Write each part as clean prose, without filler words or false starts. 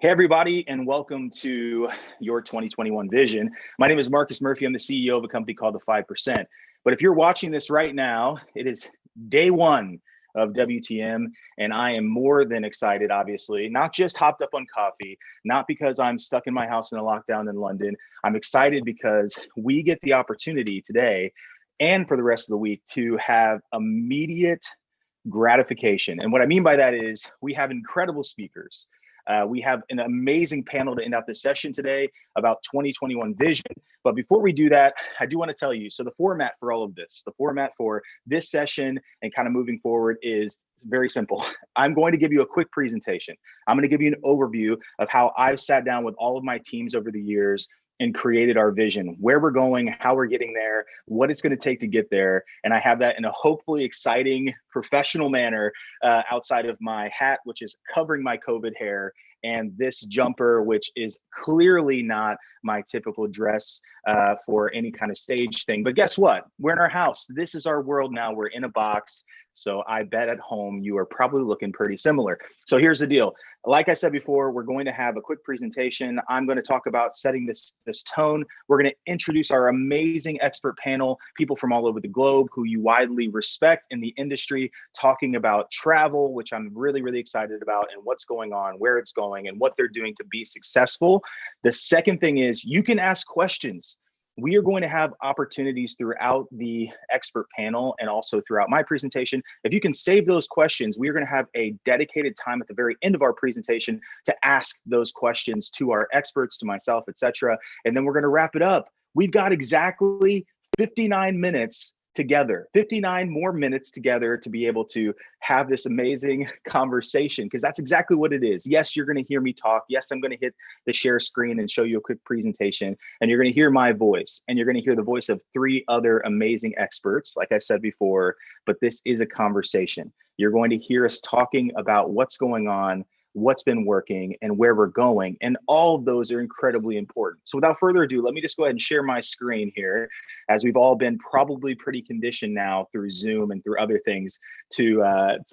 Hey, everybody, and welcome to your 2021 vision. My name is Marcus Murphy. I'm the CEO of a company called The 5%. But if you're watching this right now, it is day one of WTM, and I am more than excited, obviously, not just hopped up on coffee, not because I'm stuck in my house in a lockdown in London. I'm excited because we get the opportunity today and for the rest of the week to have immediate gratification. And what I mean by that is we have incredible speakers. We have an amazing panel to end out this session today about 2021 vision. But before we do that, I do want to tell you, so the format for all of this, the format for this session and kind of moving forward is very simple. I'm going to give you a quick presentation. I'm going to give you an overview of how I've sat down with all of my teams over the years and created our vision, where we're going, how we're getting there, what it's going to take to get there. And I have that in a hopefully exciting professional manner outside of my hat, which is covering my COVID hair, and this jumper, which is clearly not my typical dress for any kind of stage thing. But guess what? We're in our house. This is our world now. We're in a box. So I bet at home you are probably looking pretty similar. So here's the deal. Like I said before, we're going to have a quick presentation. I'm going to talk about setting this tone. We're going to introduce our amazing expert panel, people from all over the globe who you widely respect in the industry, talking about travel, which I'm really, really excited about, and what's going on, where it's going, and what they're doing to be successful. The second thing is you can ask questions. We are going to have opportunities throughout the expert panel and also throughout my presentation. If you can save those questions, we are going to have a dedicated time at the very end of our presentation to ask those questions to our experts, to myself, etc. And then we're going to wrap it up. We've got exactly 59 minutes together, 59 more minutes together to be able to have this amazing conversation, because that's exactly what it is. Yes, you're going to hear me talk. Yes, I'm going to hit the share screen and show you a quick presentation, and you're going to hear my voice, and you're going to hear the voice of three other amazing experts, like I said before, but this is a conversation. You're going to hear us talking about what's going on, what's been working, and where we're going. And all of those are incredibly important. So without further ado, let me just go ahead and share my screen here, as we've all been probably pretty conditioned now through Zoom and through other things to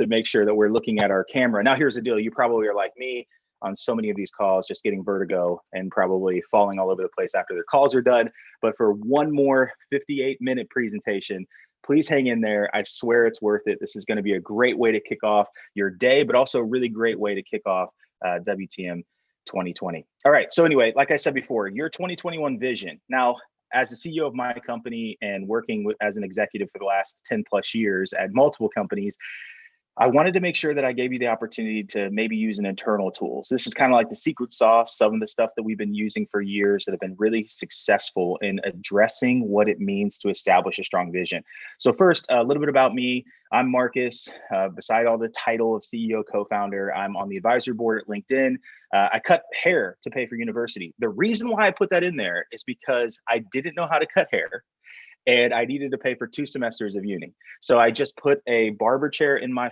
make sure that we're looking at our camera. Now, here's the deal. You probably are like me on so many of these calls, just getting vertigo and probably falling all over the place after their calls are done. But for one more 58-minute presentation, please hang in there. I swear it's worth it. This is going to be a great way to kick off your day, but also a really great way to kick off WTM 2020. All right. So anyway, like I said before, your 2021 vision. Now, as the CEO of my company and working as an executive for the last 10 plus years at multiple companies, I wanted to make sure that I gave you the opportunity to maybe use an internal tool. So this is kind of like the secret sauce, some of the stuff that we've been using for years that have been really successful in addressing what it means to establish a strong vision. So first, a little bit about me. I'm Marcus. Beside all the title of CEO, co-founder, I'm on the advisory board at LinkedIn. I cut hair to pay for university. The reason why I put that in there is because I didn't know how to cut hair, and I needed to pay for 2 semesters of uni. So I just put a barber chair in my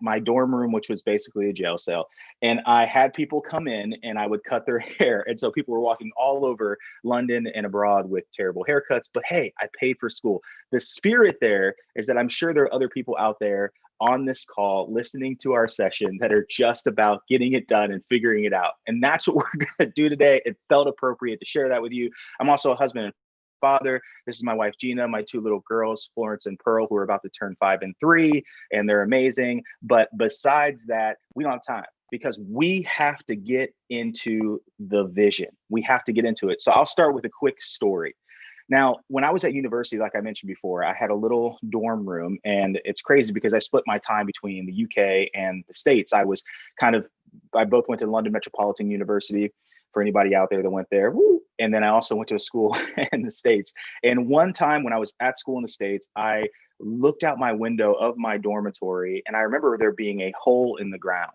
my dorm room, which was basically a jail cell. And I had people come in and I would cut their hair. And so people were walking all over London and abroad with terrible haircuts, but hey, I paid for school. The spirit there is that I'm sure there are other people out there on this call listening to our session that are just about getting it done and figuring it out. And that's what we're going to do today. It felt appropriate to share that with you. I'm also a husband and father. This is my wife, Gina, my 2 little girls, Florence and Pearl, who are about to turn 5 and 3, and they're amazing. But besides that, we don't have time because we have to get into the vision. We have to get into it. So I'll start with a quick story. Now, when I was at university, like I mentioned before, I had a little dorm room, and it's crazy because I split my time between the UK and the States. I both went to London Metropolitan University, for anybody out there that went there. Woo! And then I also went to a school in the States. And one time when I was at school in the States, I looked out my window of my dormitory, and I remember there being a hole in the ground.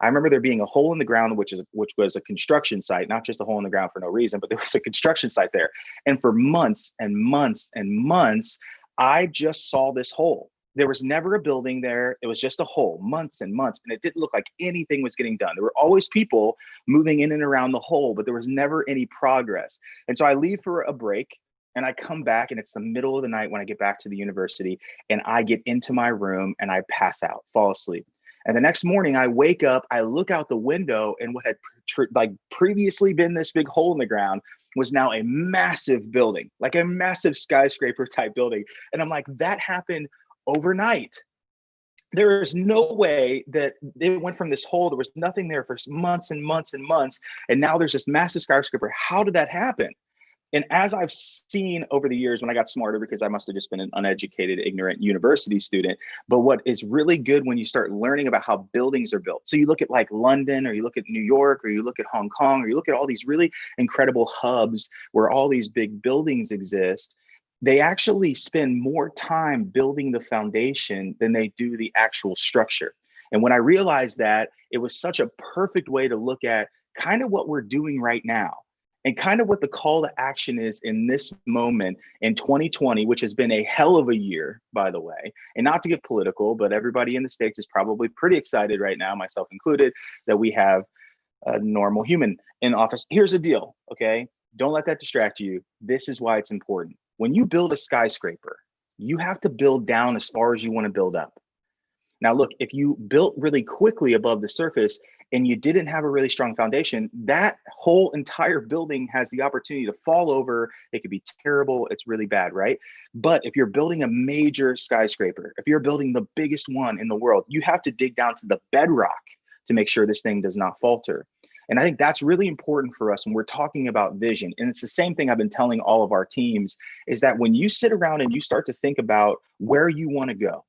I remember there being a hole in the ground, which was a construction site, not just a hole in the ground for no reason, but there was a construction site there. And for months and months and months, I just saw this hole. There was never a building there. It was just a hole, months and months. And it didn't look like anything was getting done. There were always people moving in and around the hole, but there was never any progress. And so I leave for a break and I come back, and it's the middle of the night when I get back to the university, and I get into my room and I pass out, fall asleep. And the next morning I wake up, I look out the window, and what had like previously been this big hole in the ground was now a massive building, like a massive skyscraper type building. And I'm like, that happened overnight. There is no way that it went from this hole, there was nothing there for months and months and months, and now there's this massive skyscraper. How did that happen? And as I've seen over the years, when I got smarter, because I must have just been an uneducated, ignorant university student, but what is really good when you start learning about how buildings are built. So you look at like London, or you look at New York, or you look at Hong Kong, or you look at all these really incredible hubs where all these big buildings exist. They actually spend more time building the foundation than they do the actual structure. And when I realized that, it was such a perfect way to look at kind of what we're doing right now, and kind of what the call to action is in this moment in 2020, which has been a hell of a year, by the way. And not to get political, but everybody in the States is probably pretty excited right now, myself included, that we have a normal human in office. Here's the deal, okay? Don't let that distract you. This is why it's important. When you build a skyscraper, you have to build down as far as you want to build up. Now, look, if you built really quickly above the surface and you didn't have a really strong foundation, that whole entire building has the opportunity to fall over. It could be terrible. It's really bad, right? But if you're building a major skyscraper, if you're building the biggest one in the world, you have to dig down to the bedrock to make sure this thing does not falter. And I think that's really important for us when we're talking about vision. And it's the same thing I've been telling all of our teams, is that when you sit around and you start to think about where you want to go,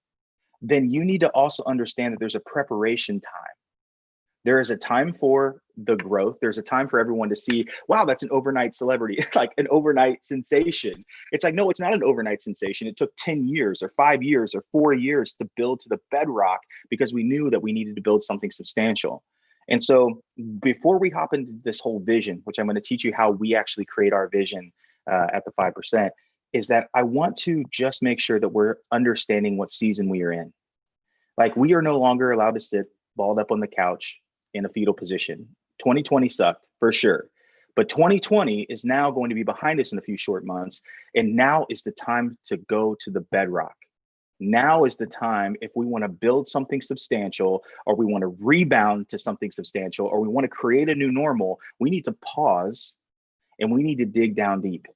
then you need to also understand that there's a preparation time. There is a time for the growth. There's a time for everyone to see, wow, that's an overnight celebrity, like an overnight sensation. It's like, no, it's not an overnight sensation. It took 10 years or 5 years or 4 years to build to the bedrock, because we knew that we needed to build something substantial. And so before we hop into this whole vision, which I'm going to teach you how we actually create our vision at the 5%, is that I want to just make sure that we're understanding what season we are in. Like, we are no longer allowed to sit balled up on the couch in a fetal position. 2020 sucked for sure, but 2020 is now going to be behind us in a few short months. And now is the time to go to the bedrock. Now is the time, if we want to build something substantial, or we want to rebound to something substantial, or we want to create a new normal, we need to pause and we need to dig down deep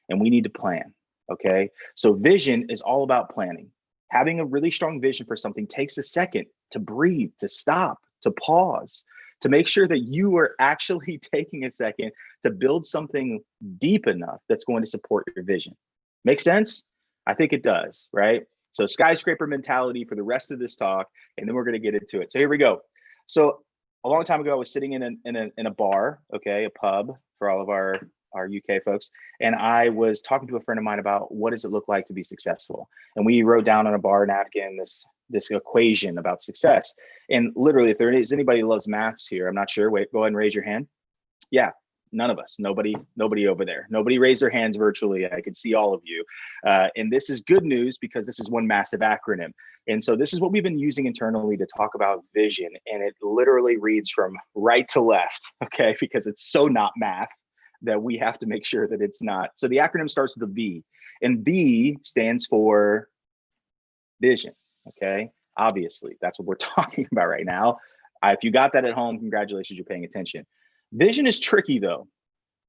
and we need to plan. Okay. So vision is all about planning. Having a really strong vision for something takes a second to breathe, to stop, to pause, to make sure that you are actually taking a second to build something deep enough that's going to support your vision. Make sense? I think it does, right? So skyscraper mentality for the rest of this talk, and then we're going to get into it. So here we go. So a long time ago, I was sitting in a bar, okay, a pub for all of our UK folks. And I was talking to a friend of mine about what does it look like to be successful. And we wrote down on a bar napkin this equation about success. And literally, if there is anybody who loves maths here, I'm not sure, wait, go ahead and raise your hand. Yeah, none of us, nobody over there. Nobody raised their hands virtually. I could see all of you. And this is good news, because this is one massive acronym. And so this is what we've been using internally to talk about vision. And it literally reads from right to left, okay? Because it's so not math that we have to make sure that it's not. So the acronym starts with a V, and V stands for vision, okay? Obviously, that's what we're talking about right now. If you got that at home, congratulations, you're paying attention. Vision is tricky though.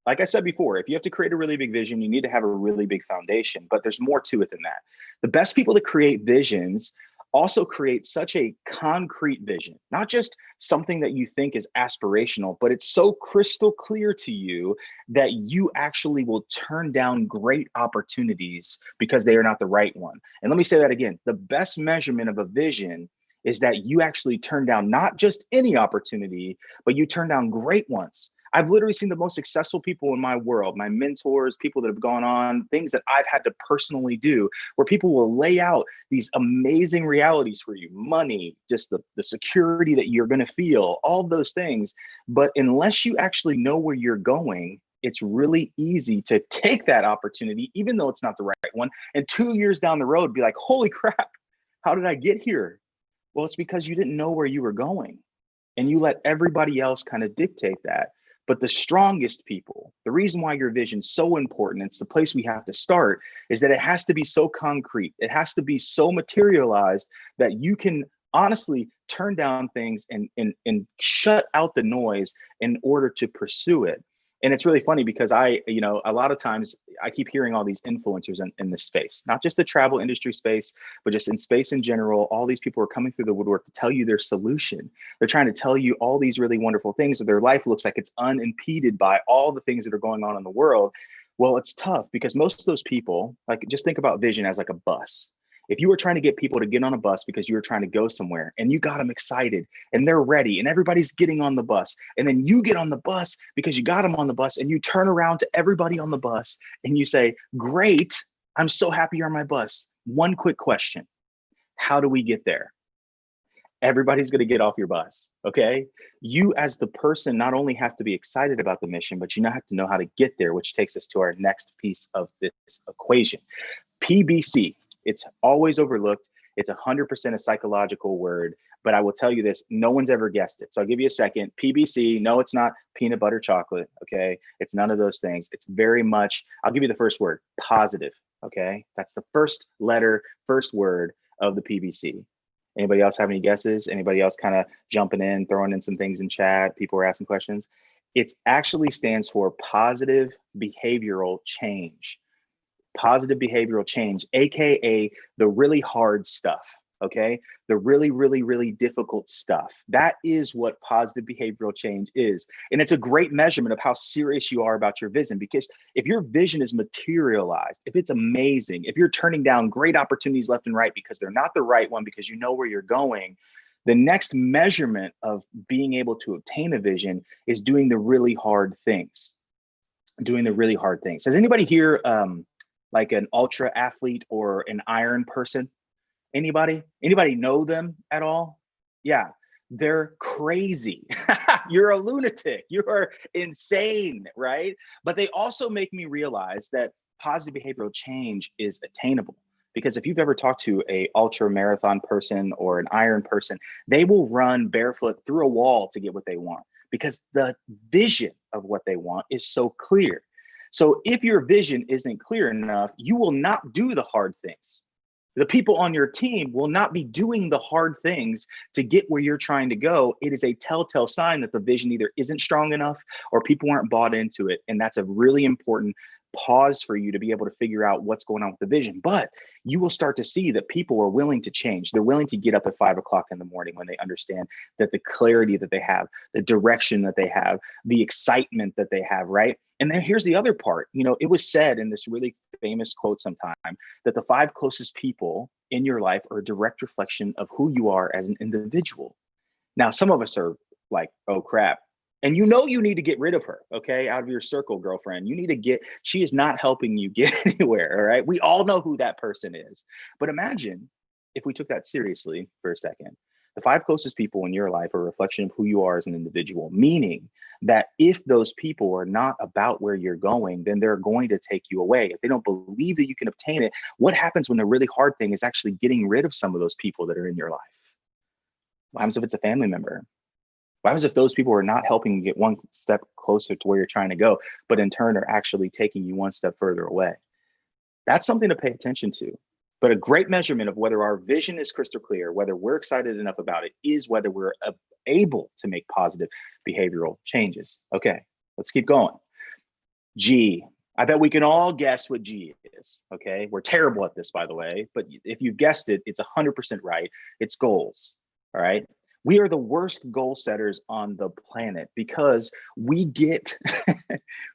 Like I said before, if you have to create a really big vision, you need to have a really big foundation, but there's more to it than that. The best people that create visions also create such a concrete vision, not just something that you think is aspirational, but it's so crystal clear to you that you actually will turn down great opportunities because they are not the right one. And let me say that again, the best measurement of a vision is that you actually turn down not just any opportunity, but you turn down great ones. I've literally seen the most successful people in my world, my mentors, people that have gone on, things that I've had to personally do, where people will lay out these amazing realities for you, money, just the security that you're gonna feel, all of those things. But unless you actually know where you're going, it's really easy to take that opportunity, even though it's not the right one, and 2 years down the road, be like, holy crap, how did I get here? Well, it's because you didn't know where you were going and you let everybody else kind of dictate that. But the strongest people, the reason why your vision's so important, it's the place we have to start, is that it has to be so concrete. It has to be so materialized that you can honestly turn down things and shut out the noise in order to pursue it. And it's really funny because a lot of times I keep hearing all these influencers in this space, not just the travel industry space, but just in space in general. All these people are coming through the woodwork to tell you their solution. They're trying to tell you all these really wonderful things that their life looks like it's unimpeded by all the things that are going on in the world. Well, it's tough because most of those people, like, just think about vision as like a bus. If you were trying to get people to get on a bus because you were trying to go somewhere and you got them excited and they're ready and everybody's getting on the bus, and then you get on the bus because you got them on the bus, and you turn around to everybody on the bus and you say, great, I'm so happy you're on my bus. One quick question: how do we get there? Everybody's going to get off your bus, okay? You as the person not only have to be excited about the mission, but you now have to know how to get there, which takes us to our next piece of this equation. PBC. It's always overlooked. It's 100% a psychological word, but I will tell you this, no one's ever guessed it. So I'll give you a second. PBC, no, it's not peanut butter chocolate, okay? It's none of those things. It's very much, I'll give you the first word, positive, okay? That's the first letter, first word of the PBC. Anybody else have any guesses? Anybody else kind of jumping in, throwing in some things in chat? People are asking questions. It actually stands for positive behavioral change. Positive behavioral change, AKA the really hard stuff, okay? The really, really, really difficult stuff. That is what positive behavioral change is. And it's a great measurement of how serious you are about your vision, because if your vision is materialized, if it's amazing, if you're turning down great opportunities left and right because they're not the right one, because you know where you're going, the next measurement of being able to obtain a vision is doing the really hard things. Doing the really hard things. Has anybody here like an ultra athlete or an iron person? Anybody know them at all? Yeah, they're crazy. You're a lunatic. You're insane, right? But they also make me realize that positive behavioral change is attainable. Because if you've ever talked to a ultra marathon person or an iron person, they will run barefoot through a wall to get what they want, because the vision of what they want is so clear. So if your vision isn't clear enough, you will not do the hard things. The people on your team will not be doing the hard things to get where you're trying to go. It is a telltale sign that the vision either isn't strong enough or people aren't bought into it. And that's a really important pause for you to be able to figure out what's going on with the vision. But you will start to see that people are willing to change. They're willing to get up at 5 o'clock in the morning when they understand that the clarity that they have, the direction that they have, the excitement that they have, right? And then here's the other part. It was said in this really famous quote sometime that the 5 closest people in your life are a direct reflection of who you are as an individual. Now, some of us are like, oh crap. And you need to get rid of her, okay? Out of your circle, girlfriend. She is not helping you get anywhere, all right? We all know who that person is. But imagine if we took that seriously for a second. The 5 closest people in your life are a reflection of who you are as an individual, meaning that if those people are not about where you're going, then they're going to take you away. If they don't believe that you can obtain it, what happens when the really hard thing is actually getting rid of some of those people that are in your life? What happens if it's a family member? What happens if those people are not helping you get one step closer to where you're trying to go, but in turn are actually taking you one step further away? That's something to pay attention to. But a great measurement of whether our vision is crystal clear, whether we're excited enough about it, is whether we're able to make positive behavioral changes. Okay, let's keep going. G. I bet we can all guess what G is, okay? We're terrible at this, by the way, but if you've guessed it, it's 100% right. It's goals, all right? We are the worst goal setters on the planet because we get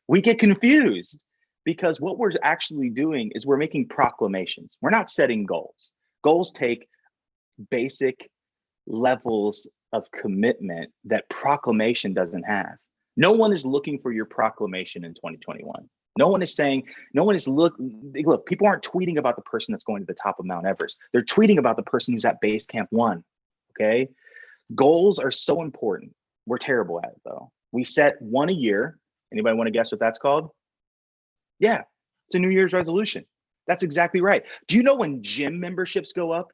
we get confused, because what we're actually doing is we're making proclamations. We're not setting goals. Goals take basic levels of commitment that proclamation doesn't have. No one is looking for your proclamation in 2021. Look, people aren't tweeting about the person that's going to the top of Mount Everest. They're tweeting about the person who's at base camp 1, okay? Goals are so important. We're terrible at it though. We set one a year. Anybody want to guess what that's called? Yeah, it's a New Year's resolution. That's exactly right. Do you know when gym memberships go up?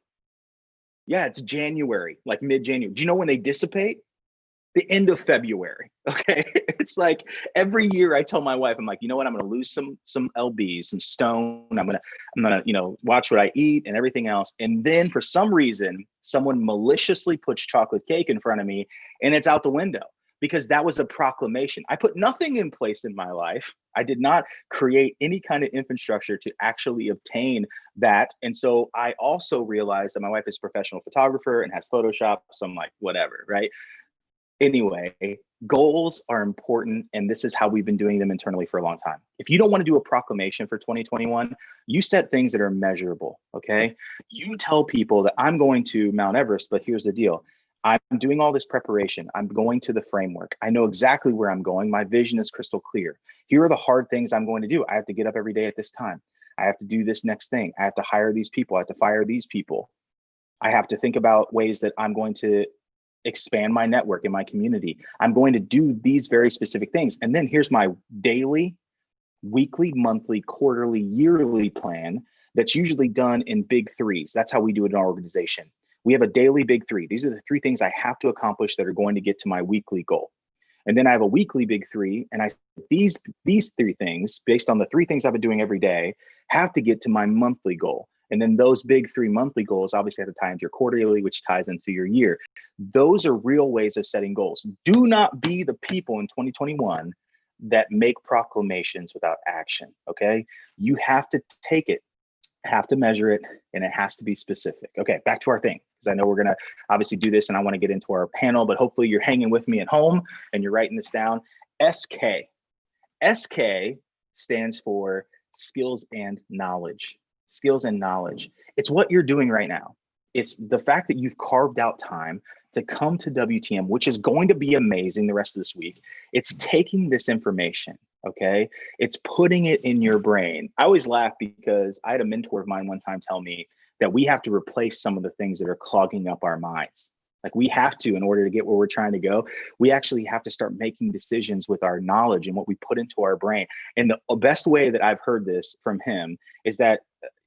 Yeah, it's January, like mid-January. Do you know when they dissipate? the end of February. Okay. It's like every year I tell my wife, I'm like, you know what? I'm going to lose some lbs, some stone. I'm going to, you know, watch what I eat and everything else. And then for some reason, someone maliciously puts chocolate cake in front of me and it's out the window, because that was a proclamation. I put nothing in place in my life. I did not create any kind of infrastructure to actually obtain that. And so I also realized that my wife is a professional photographer and has Photoshop. So I'm like, whatever, right? Anyway, goals are important, and this is how we've been doing them internally for a long time. If you don't want to do a proclamation for 2021, you set things that are measurable, okay? You tell people that I'm going to Mount Everest, but here's the deal. I'm doing all this preparation. I'm going to the framework. I know exactly where I'm going. My vision is crystal clear. Here are the hard things I'm going to do. I have to get up every day at this time. I have to do this next thing. I have to hire these people. I have to fire these people. I have to think about ways that I'm going to expand my network in my community. I'm going to do these very specific things. And then here's my daily, weekly, monthly, quarterly, yearly plan that's usually done in big threes. That's how we do it in our organization. We have a daily big three. These are the three things I have to accomplish that are going to get to my weekly goal. And then I have a weekly big three, and these three things, based on the three things I've been doing every day, have to get to my monthly goal. And then those big three monthly goals obviously have to tie into your quarterly, which ties into your year. Those are real ways of setting goals. Do not be the people in 2021 that make proclamations without action, okay? You have to take it, have to measure it, and it has to be specific. Okay, back to our thing, because I know we're gonna obviously do this and I wanna get into our panel, but hopefully you're hanging with me at home and you're writing this down. SK. SK stands for skills and knowledge. Skills and knowledge. It's what you're doing right now. It's the fact that you've carved out time to come to WTM, which is going to be amazing the rest of this week. It's taking this information, okay? It's putting it in your brain. I always laugh because I had a mentor of mine one time tell me that we have to replace some of the things that are clogging up our minds. Like we have to, in order to get where we're trying to go, we actually have to start making decisions with our knowledge and what we put into our brain. And the best way that I've heard this from him is that,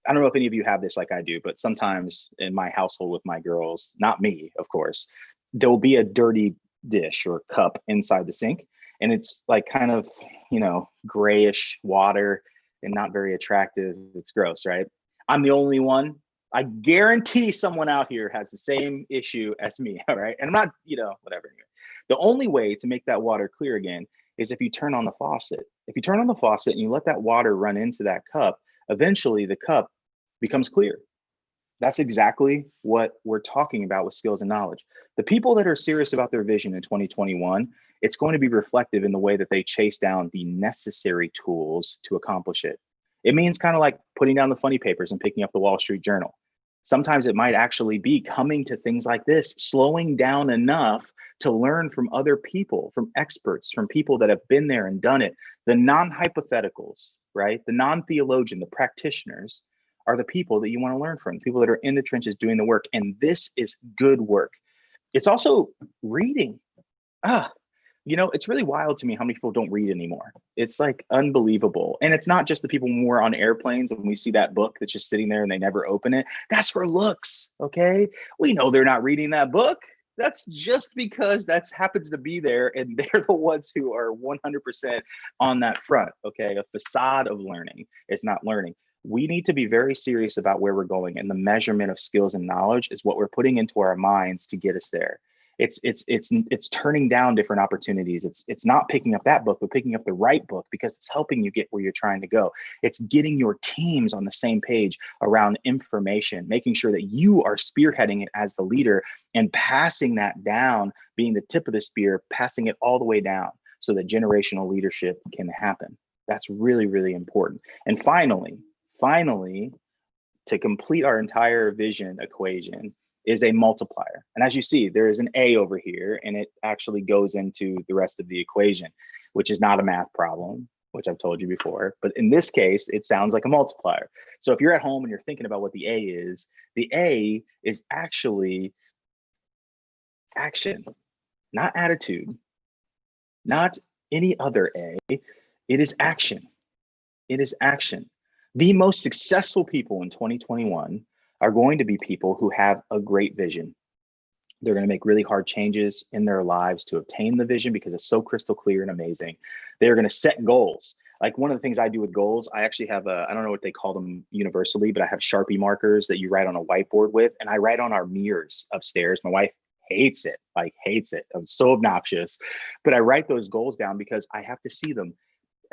I don't know if any of you have this like I do, but sometimes in my household with my girls, not me, of course, there will be a dirty dish or cup inside the sink. And it's like kind of, you know, grayish water and not very attractive. It's gross, right? I'm the only one. I guarantee someone out here has the same issue as me, all right? And I'm not, you know, whatever. Anyway. The only way to make that water clear again is if you turn on the faucet. If you turn on the faucet and you let that water run into that cup, eventually the cup becomes clear. That's exactly what we're talking about with skills and knowledge. The people that are serious about their vision in 2021, it's going to be reflective in the way that they chase down the necessary tools to accomplish it. It means kind of like putting down the funny papers and picking up the Wall Street Journal. Sometimes it might actually be coming to things like this, slowing down enough to learn from other people, from experts, from people that have been there and done it. The non-hypotheticals, right? The non-theologian, the practitioners are the people that you want to learn from, people that are in the trenches doing the work. And this is good work. It's also reading. You know, it's really wild to me how many people don't read anymore. It's like unbelievable. And it's not just the people when we're on airplanes and we see that book that's just sitting there and they never open it. That's for looks, okay? We know they're not reading that book. That's just because that happens to be there and they're the ones who are 100% on that front, okay? A facade of learning is not learning. We need to be very serious about where we're going, and the measurement of skills and knowledge is what we're putting into our minds to get us there. It's turning down different opportunities. It's not picking up that book, but picking up the right book because it's helping you get where you're trying to go. It's getting your teams on the same page around information, making sure that you are spearheading it as the leader and passing that down, being the tip of the spear, passing it all the way down so that generational leadership can happen. That's really, really important. And finally, to complete our entire vision equation is a multiplier. And as you see, there is an A over here, and it actually goes into the rest of the equation, which is not a math problem, which I've told you before. But in this case, it sounds like a multiplier. So if you're at home and you're thinking about what the A is actually action, not attitude, not any other A. It is action. It is action. The most successful people in 2021 are going to be people who have a great vision. They're going to make really hard changes in their lives to obtain the vision because it's so crystal clear and amazing. They're going to set goals. Like one of the things I do with goals, I actually have I don't know what they call them universally, but I have Sharpie markers that you write on a whiteboard with, and I write on our mirrors upstairs. My wife hates it, like hates it. I'm so obnoxious, but I write those goals down because I have to see them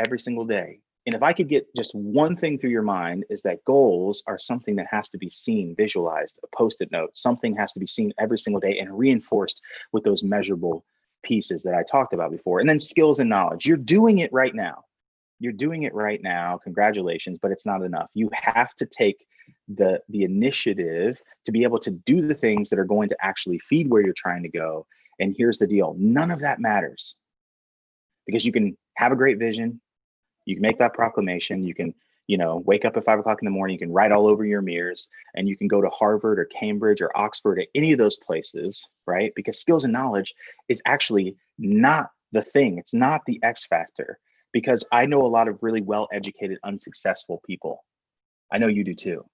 every single day. And if I could get just one thing through your mind, is that goals are something that has to be seen, visualized, a Post-it note, something has to be seen every single day and reinforced with those measurable pieces that I talked about before. And then skills and knowledge. You're doing it right now. You're doing it right now. Congratulations, but it's not enough. You have to take the initiative to be able to do the things that are going to actually feed where you're trying to go. And here's the deal. None of that matters because you can have a great vision. You can make that proclamation. You can, wake up at 5 o'clock in the morning. You can write all over your mirrors, and you can go to Harvard or Cambridge or Oxford or any of those places, right? Because skills and knowledge is actually not the thing. It's not the X factor, because I know a lot of really well-educated, unsuccessful people. I know you do too.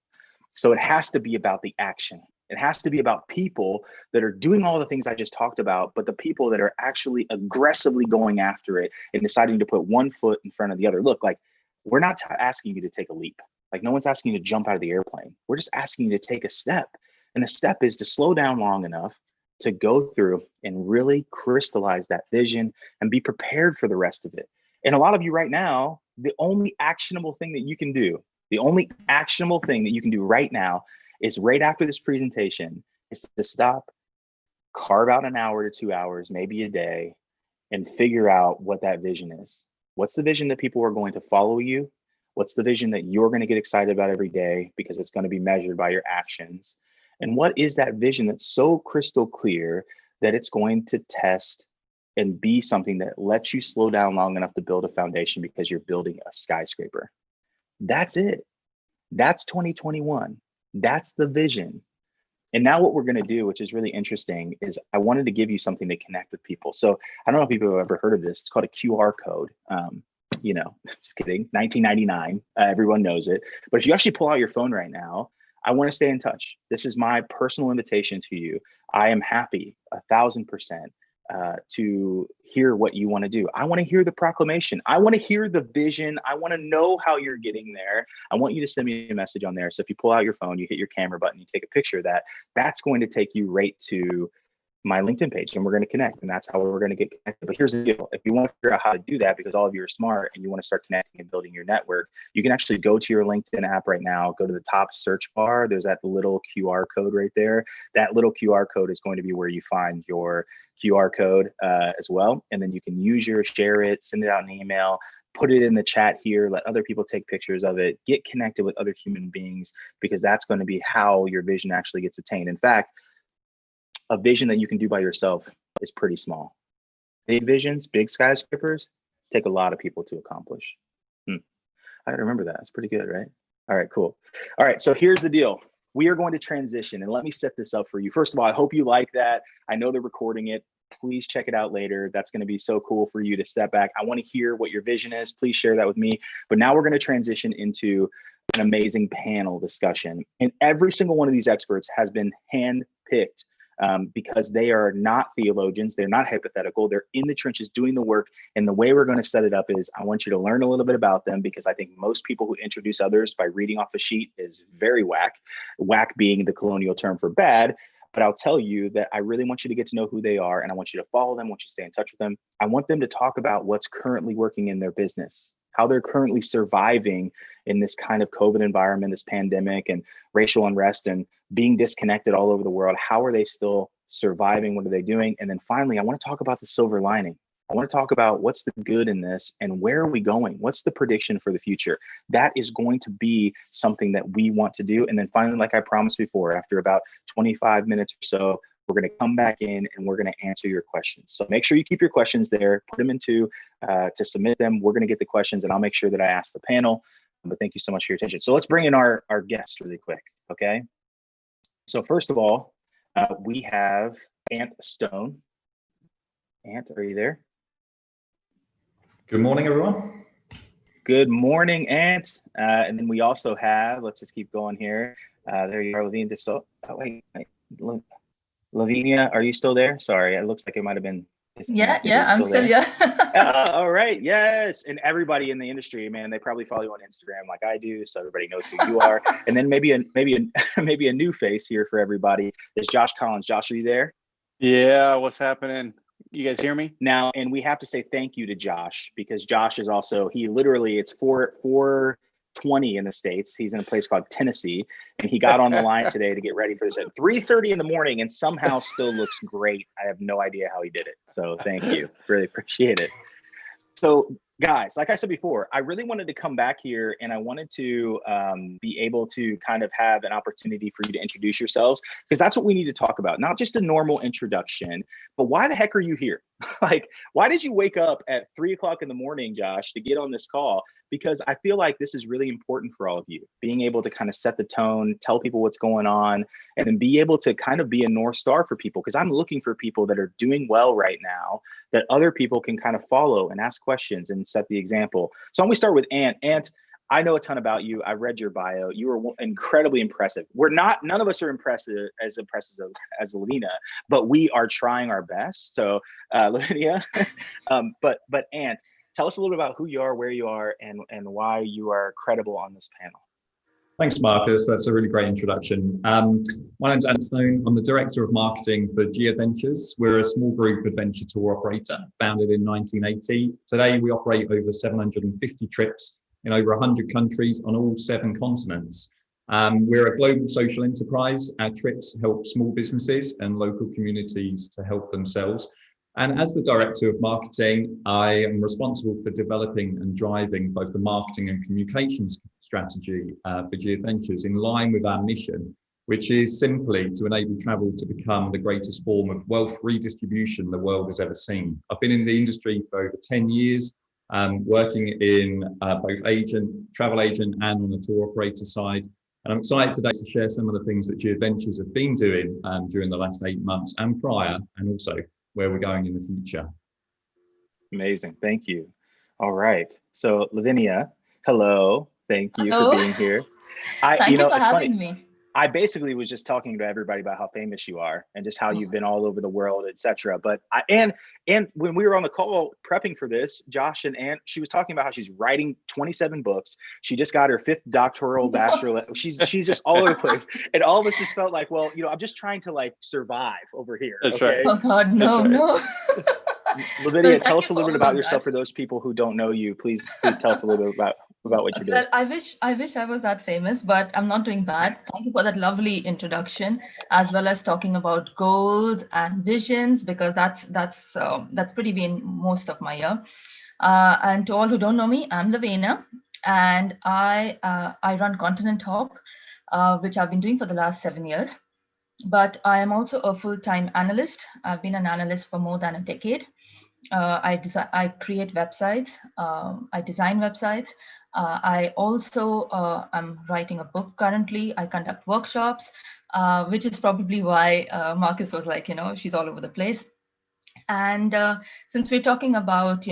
So it has to be about the action. It has to be about people that are doing all the things I just talked about, but the people that are actually aggressively going after it and deciding to put one foot in front of the other. Look, like, we're not asking you to take a leap. Like, no one's asking you to jump out of the airplane. We're just asking you to take a step. And the step is to slow down long enough to go through and really crystallize that vision and be prepared for the rest of it. And a lot of you right now, the only actionable thing that you can do right now is right after this presentation is to stop, carve out an hour to 2 hours, maybe a day, and figure out what that vision is. What's the vision that people are going to follow you? What's the vision that you're going to get excited about every day because it's going to be measured by your actions? And what is that vision that's so crystal clear that it's going to test and be something that lets you slow down long enough to build a foundation because you're building a skyscraper? That's it. That's 2021. That's the vision. And now what we're going to do, which is really interesting, is I wanted to give you something to connect with people. So I don't know if people have ever heard of this. It's called a QR code. Just kidding. 1999. Everyone knows it. But if you actually pull out your phone right now, I want to stay in touch. This is my personal invitation to you. I am happy 1,000% to hear what you want to do. I want to hear the proclamation. I want to hear the vision. I want to know how you're getting there. I want you to send me a message on there. So if you pull out your phone, you hit your camera button, you take a picture of that, that's going to take you right to my LinkedIn page, and we're going to connect, and that's how we're going to get connected. But here's the deal. If you want to figure out how to do that, because all of you are smart and you want to start connecting and building your network, you can actually go to your LinkedIn app right now, go to the top search bar. There's that little QR code right there. That little QR code is going to be where you find your QR code as well. And then you can share it, send it out in an email, put it in the chat here, let other people take pictures of it, get connected with other human beings, because that's going to be how your vision actually gets attained. In fact, a vision that you can do by yourself is pretty small. Big visions, big skyscrapers, take a lot of people to accomplish. I gotta remember that. It's pretty good, right? All right, cool. All right, so here's the deal. We are going to transition, and let me set this up for you. First of all, I hope you like that. I know they're recording it. Please check it out later. That's going to be so cool for you to step back. I want to hear what your vision is. Please share that with me. But now we're going to transition into an amazing panel discussion. And every single one of these experts has been handpicked because they are not theologians. They're not hypothetical. They're in the trenches doing the work. And the way we're going to set it up is I want you to learn a little bit about them, because I think most people who introduce others by reading off a sheet is very whack, whack being the colonial term for bad. But I'll tell you that I really want you to get to know who they are, and I want you to follow them, I want you to stay in touch with them. I want them to talk about what's currently working in their business, how they're currently surviving in this kind of COVID environment, this pandemic and racial unrest and being disconnected all over the world. How are they still surviving? What are they doing? And then finally, I want to talk about the silver lining. I want to talk about what's the good in this and where are we going? What's the prediction for the future? That is going to be something that we want to do. And then finally, like I promised before, after about 25 minutes or so, we're going to come back in and we're going to answer your questions. So make sure you keep your questions there, put them into to submit them. We're going to get the questions and I'll make sure that I ask the panel. But thank you so much for your attention. So let's bring in our guest really quick. Okay. So first of all, we have Ant Stone. Ant, are you there? Good morning, everyone. Good morning, Ant. And then we also have, let's just keep going here. There you are, Lavina DeSousa. Oh, wait. Lavinia, are you still there? Sorry, it looks like it might have been Yeah, disconnected. Are you I'm still there? yeah. All right, yes. And everybody in the industry, man, they probably follow you on Instagram like I do, so everybody knows who you are. And then maybe maybe a new face here for everybody is Josh Collins. Josh, are you there? Yeah, what's happening? You guys hear me? Now, and we have to say thank you to Josh, because Josh is also, he literally, it's 4:20 in the States. He's in a place called Tennessee, and he got on the line today to get ready for this at 3:30 in the morning, and somehow still looks great. I have no idea how he did it. So thank you. Really appreciate it. So guys, like I said before, I really wanted to come back here, and I wanted to be able to kind of have an opportunity for you to introduce yourselves, because that's what we need to talk about. Not just a normal introduction, but why the heck are you here? Like, why did you wake up at 3 o'clock in the morning, Josh, to get on this call? Because I feel like this is really important for all of you, being able to kind of set the tone, tell people what's going on, and then be able to kind of be a North Star for people. Because I'm looking for people that are doing well right now that other people can kind of follow and ask questions and set the example. So I'm going to start with Ant. Ant, I know a ton about you. I read your bio. You are incredibly impressive. None of us are impressive as Lavina, but we are trying our best. So Lavinia, but Ant, tell us a little bit about who you are, where you are, and why you are credible on this panel. Thanks, Marcus. That's a really great introduction. My name's Ant Stone. I'm the Director of Marketing for Ventures. We're a small group adventure tour operator founded in 1980. Today, we operate over 750 trips in over 100 countries on all 7 continents. We're a global social enterprise. Our trips help small businesses and local communities to help themselves. And as the Director of Marketing, I am responsible for developing and driving both the marketing and communications strategy for Ventures in line with our mission, which is simply to enable travel to become the greatest form of wealth redistribution the world has ever seen. I've been in the industry for over 10 years, working in both travel agent and on the tour operator side. And I'm excited today to share some of the things that Ventures have been doing during the last 8 months and prior, and also where we're going in the future. Amazing. Thank you. All right. So Lavinia, hello. Thank you for being here. Thank you for having me. I basically was just talking to everybody about how famous you are and just how you've been all over the world, etc. But and when we were on the call prepping for this, Josh and Ant, she was talking about how she's writing 27 books. She just got her 5th doctoral bachelor. She's just all over the place. And all of us just felt like, well, I'm just trying to like survive over here. That's okay? right. Oh God, no. Lavinia, tell us a little bit about yourself for those people who don't know you. Please tell us a little bit about what you do. Well, I wish I was that famous, but I'm not doing bad. Thank you for that lovely introduction, as well as talking about goals and visions, because that's pretty been most of my year. And to all who don't know me, I'm Lavina, and I run Continent Talk, which I've been doing for the last 7 years. But I am also a full-time analyst. I've been an analyst for more than a decade. I create websites. I design websites. I also am writing a book currently. I conduct workshops, which is probably why Marcus was like, she's all over the place. And since we're talking about,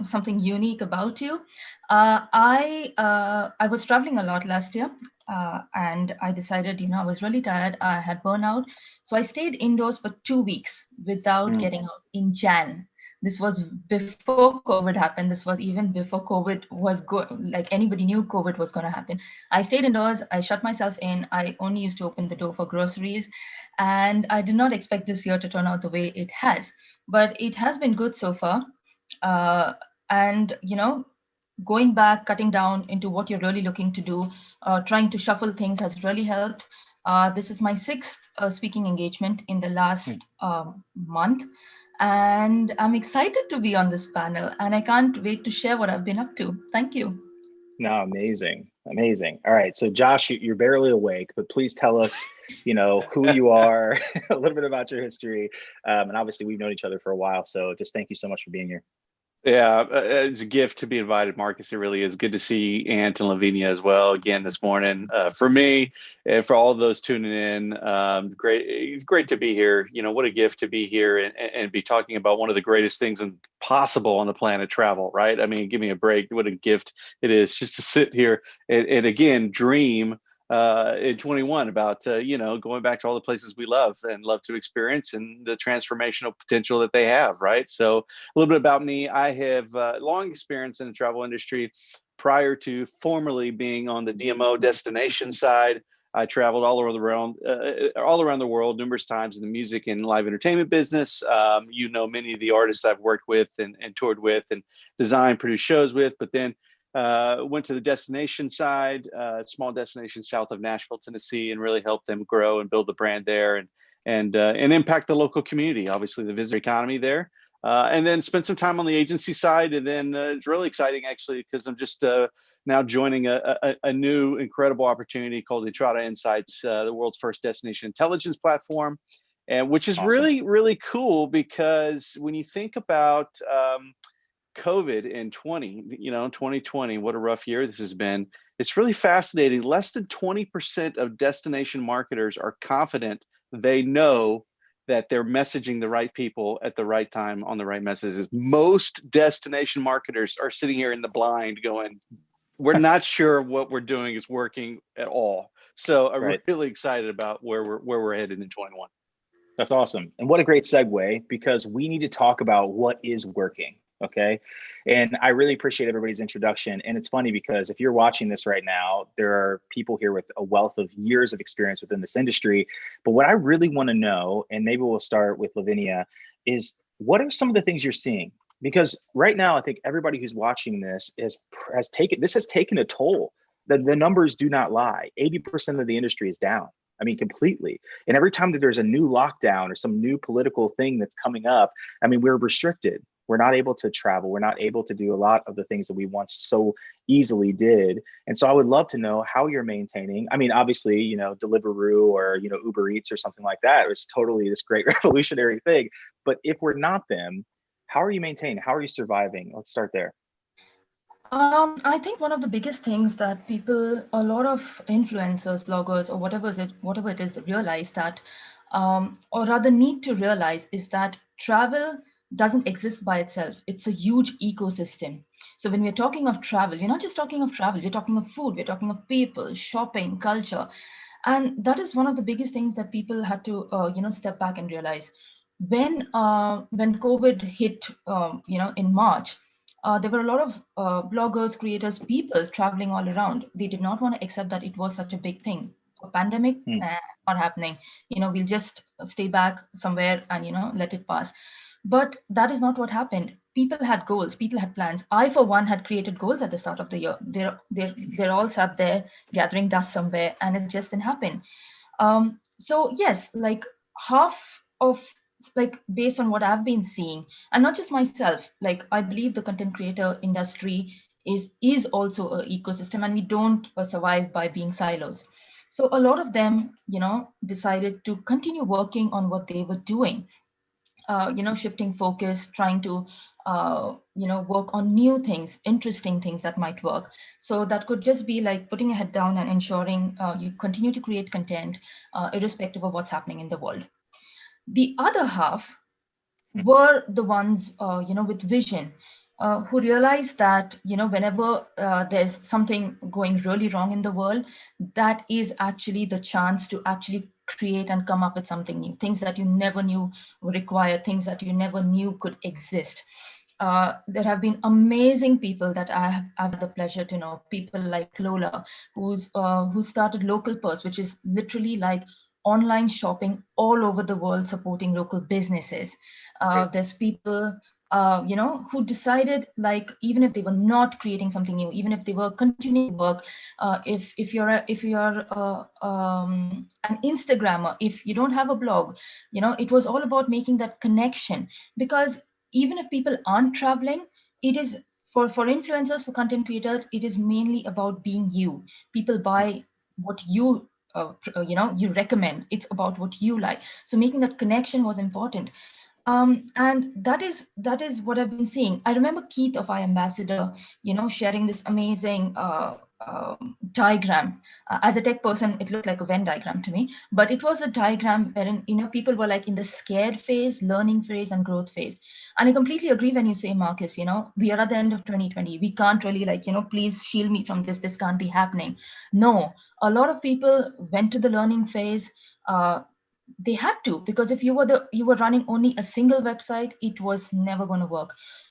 something unique about you, I was traveling a lot last year. And I decided, I was really tired. I had burnout. So I stayed indoors for 2 weeks without getting out in Jan. This was before COVID happened. This was even before COVID was like anybody knew COVID was going to happen. I stayed indoors. I shut myself in. I only used to open the door for groceries. And I did not expect this year to turn out the way it has. But it has been good so far. And, going back, cutting down into what you're really looking to do, trying to shuffle things has really helped. This is my 6th speaking engagement in the last month. And I'm excited to be on this panel, and I can't wait to share what I've been up to. Thank you. No, amazing. All right. So Josh, you're barely awake, but please tell us, who you are, a little bit about your history. And obviously we've known each other for a while. So just thank you so much for being here. Yeah, it's a gift to be invited, Marcus. It really is good to see Ant and Lavinia as well again this morning. For me, and for all of those tuning in, great to be here. What a gift to be here and be talking about one of the greatest things possible on the planet, travel, right? I mean, give me a break. What a gift it is just to sit here and again, dream in 21 about going back to all the places we love and love to experience and the transformational potential that they have, right? So a little bit about me. I have long experience in the travel industry. Prior to formerly being on the DMO destination side, I traveled all around the world numerous times in the music and live entertainment business. Many of the artists I've worked with and toured with and designed, produced shows with, but then went to the destination side, small destination south of Nashville, Tennessee, and really helped them grow and build the brand there and impact the local community, obviously the visitor economy there. And then spent some time on the agency side. And then it's really exciting, actually, because I'm just now joining a new incredible opportunity called Entrada Insights, the world's first destination intelligence platform, and which is really, really cool because when you think about COVID in 2020, what a rough year this has been. It's really fascinating. Less than 20% of destination marketers are confident they know that they're messaging the right people at the right time on the right messages. Most destination marketers are sitting here in the blind going, we're not sure what we're doing is working at all. So I'm really excited about where we're headed in 21. That's awesome. And what a great segue, because we need to talk about what is working. Okay. And I really appreciate everybody's introduction. And it's funny because if you're watching this right now, there are people here with a wealth of years of experience within this industry. But what I really want to know, and maybe we'll start with Lavinia, is what are some of the things you're seeing? Because right now, I think everybody who's watching this has taken a toll. The numbers do not lie. 80% of the industry is down. I mean, completely. And every time that there's a new lockdown or some new political thing that's coming up, I mean, we're restricted. We're not able to travel. We're not able to do a lot of the things that we once so easily did. And so I would love to know how you're maintaining. I mean, obviously, Deliveroo or, Uber Eats or something like that is totally this great revolutionary thing. But if we're not them, how are you maintaining? How are you surviving? Let's start there. I think one of the biggest things that a lot of influencers, bloggers, or whatever it is, realize that, or rather need to realize, is that travel doesn't exist by itself. It's a huge ecosystem. So when we're talking of travel, we're not just talking of travel, we're talking of food, we're talking of people, shopping, culture. And that is one of the biggest things that people had to, step back and realize. When COVID hit, in March, there were a lot of bloggers, creators, people traveling all around. They did not want to accept that it was such a big thing. A pandemic, not happening. We'll just stay back somewhere and, let it pass. But that is not what happened. People had goals, people had plans. I, for one, had created goals at the start of the year. They're all sat there gathering dust somewhere, and it just didn't happen. So yes, like based on what I've been seeing, and not just myself, like I believe the content creator industry is also an ecosystem, and we don't survive by being silos. So a lot of them, decided to continue working on what they were doing. Shifting focus, trying to, work on new things, interesting things that might work. So that could just be like putting your head down and ensuring you continue to create content, irrespective of what's happening in the world. The other half were the ones, with vision, who realized that, whenever there's something going really wrong in the world, that is actually the chance to actually create and come up with something new, things that you never knew were required, things that you never knew could exist. There have been amazing people that I have had the pleasure to know, people like Lola, who started Local Purse, which is literally like online shopping all over the world, supporting local businesses. There's people who decided, like, even if they were not creating something new, even if they were continuing work, if you're an Instagrammer, if you don't have a blog, it was all about making that connection. Because even if people aren't traveling, it is for influencers, for content creators, it is mainly about being you. People buy what you you recommend. It's about what you like. So making that connection was important. And that is what I've been seeing. I remember Keith of iAmbassador, sharing this amazing diagram. As a tech person, it looked like a Venn diagram to me, but it was a diagram wherein, people were like in the scared phase, learning phase, and growth phase. And I completely agree when you say, Marcus, we are at the end of 2020. We can't really please shield me from this. This can't be happening. No, a lot of people went to the learning phase. They had to, because if you were running only a single website, it was never going to work.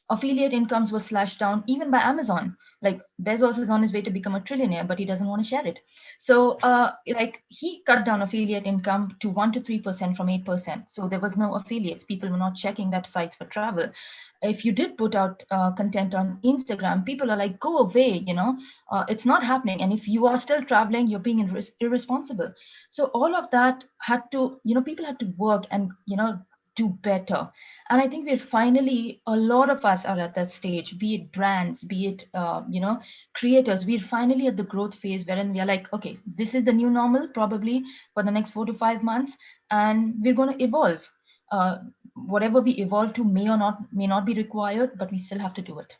Affiliate incomes were slashed down even by Amazon. Like Bezos is on his way to become a trillionaire, but he doesn't want to share it. So he cut down affiliate income to 1 to 3% from 8%. So there was no affiliates. People were not checking websites for travel. If you did put out content on Instagram, people are like, go away, it's not happening. And if you are still traveling, you're being irresponsible. So all of that had to, people had to work and, do better. And I think we're finally, a lot of us are at that stage, be it brands, be it, creators, we're finally at the growth phase wherein we are like, okay, this is the new normal probably for the next 4 to 5 months. And we're going to evolve. Whatever we evolve to may not be required, but we still have to do it.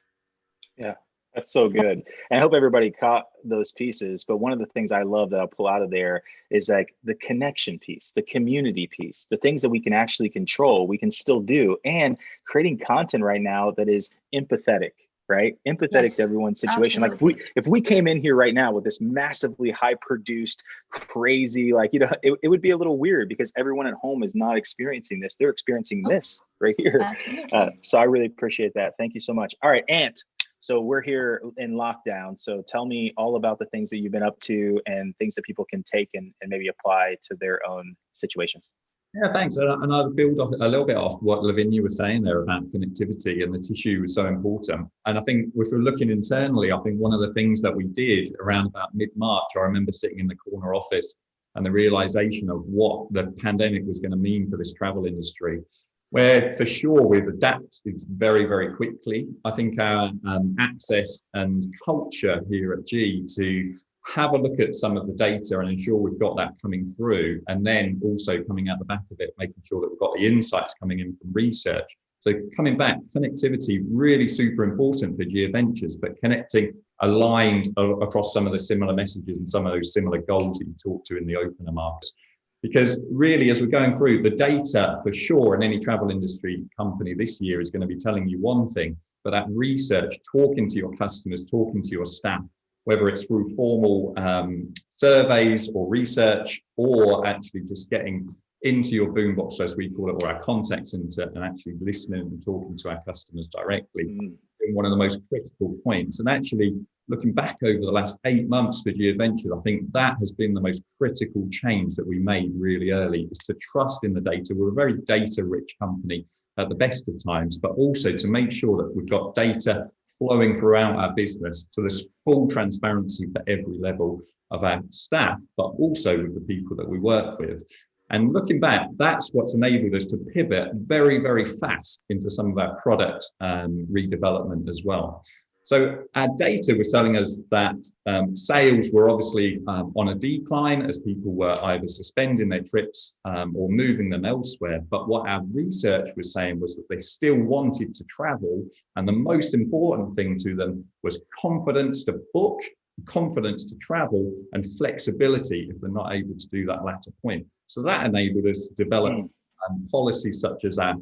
Yeah, that's so good. And I hope everybody caught those pieces. But one of the things I love that I'll pull out of there is like the connection piece, the community piece, the things that we can actually control, we can still do, and creating content right now that is empathetic, right? Empathetic Yes, to everyone's situation. absolutely. Like if we came in here right now with this massively high produced, crazy, it would be a little weird because everyone at home is not experiencing this. They're experiencing this right here. Absolutely. So I really appreciate that. Thank you so much. All right, Ant. So we're here in lockdown. So tell me all about the things that you've been up to and things that people can take and maybe apply to their own situations. Yeah, thanks. And I'll build off a little bit off what Lavinia was saying there about connectivity, and the tissue is so important. And I think if we're looking internally, I think one of the things that we did around about mid-March, I remember sitting in the corner office and the realization of what the pandemic was going to mean for this travel industry, where for sure we've adapted very, very quickly. I think our access and culture here at G to have a look at some of the data and ensure we've got that coming through, and then also coming out the back of it, making sure that we've got the insights coming in from research. So coming back, connectivity, really super important for G Adventures, but connecting aligned across some of the similar messages and some of those similar goals that you talked to in the opener, Marcus. Because really, as we're going through, the data for sure in any travel industry company this year is going to be telling you one thing, but that research, talking to your customers, talking to your staff, whether it's through formal surveys or research, or actually just getting into your boombox, as we call it, or our contact center, and actually listening and talking to our customers directly, one of the most critical points. And actually, looking back over the last 8 months for G Adventures, I think that has been the most critical change that we made really early, is to trust in the data. We're a very data-rich company at the best of times, but also to make sure that we've got data flowing throughout our business, so there's full transparency for every level of our staff, but also with the people that we work with. And looking back, that's what's enabled us to pivot very, very fast into some of our product redevelopment as well. So our data was telling us that sales were obviously on a decline as people were either suspending their trips or moving them elsewhere. But what our research was saying was that they still wanted to travel. And the most important thing to them was confidence to book, confidence to travel, and flexibility if they're not able to do that latter point. So that enabled us to develop policies such as our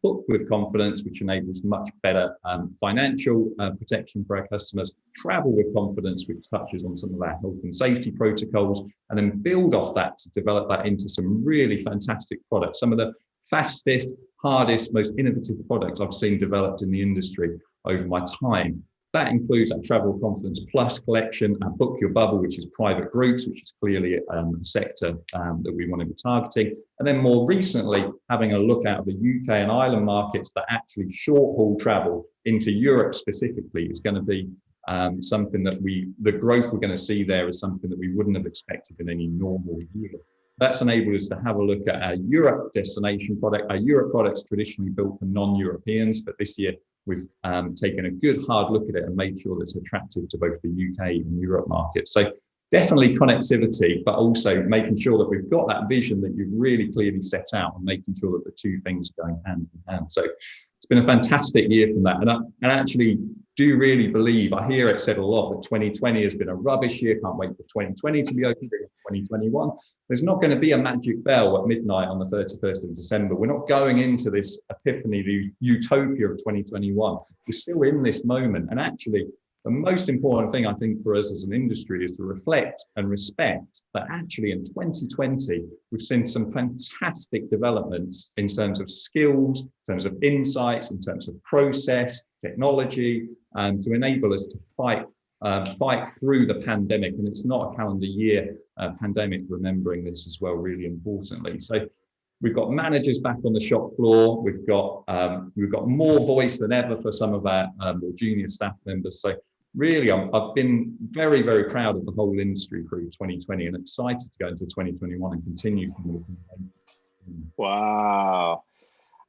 book with confidence, which enables much better financial protection for our customers, travel with confidence, which touches on some of our health and safety protocols, and then build off that to develop that into some really fantastic products, some of the fastest, hardest, most innovative products I've seen developed in the industry over my time. That includes our Travel Confidence Plus collection, our Book Your Bubble, which is private groups, which is clearly a sector that we want to be targeting. And then more recently, having a look out of the UK and Ireland markets, that actually short-haul travel into Europe specifically is going to be something that the growth we're going to see there is something that we wouldn't have expected in any normal year. That's enabled us to have a look at our Europe destination product. Our Europe product's traditionally built for non-Europeans, but this year we've taken a good hard look at it and made sure that it's attractive to both the UK and Europe markets. So definitely connectivity, but also making sure that we've got that vision that you've really clearly set out, and making sure that the two things are going hand in hand. So it's been a fantastic year from that. And actually, do really believe, I hear it said a lot, that 2020 has been a rubbish year, can't wait for 2020 to be over, 2021. There's not going to be a magic bell at midnight on the 31st of December. We're not going into this epiphany, the utopia of 2021. We're still in this moment. And actually, the most important thing I think for us as an industry is to reflect and respect that actually in 2020, we've seen some fantastic developments in terms of skills, in terms of insights, in terms of process, technology, to enable us to fight through the pandemic. And it's not a calendar year pandemic, remembering this as well, really importantly. So we've got managers back on the shop floor. We've got more voice than ever for some of our more junior staff members. So really, I've been very, very proud of the whole industry through 2020 and excited to go into 2021 and continue. Wow.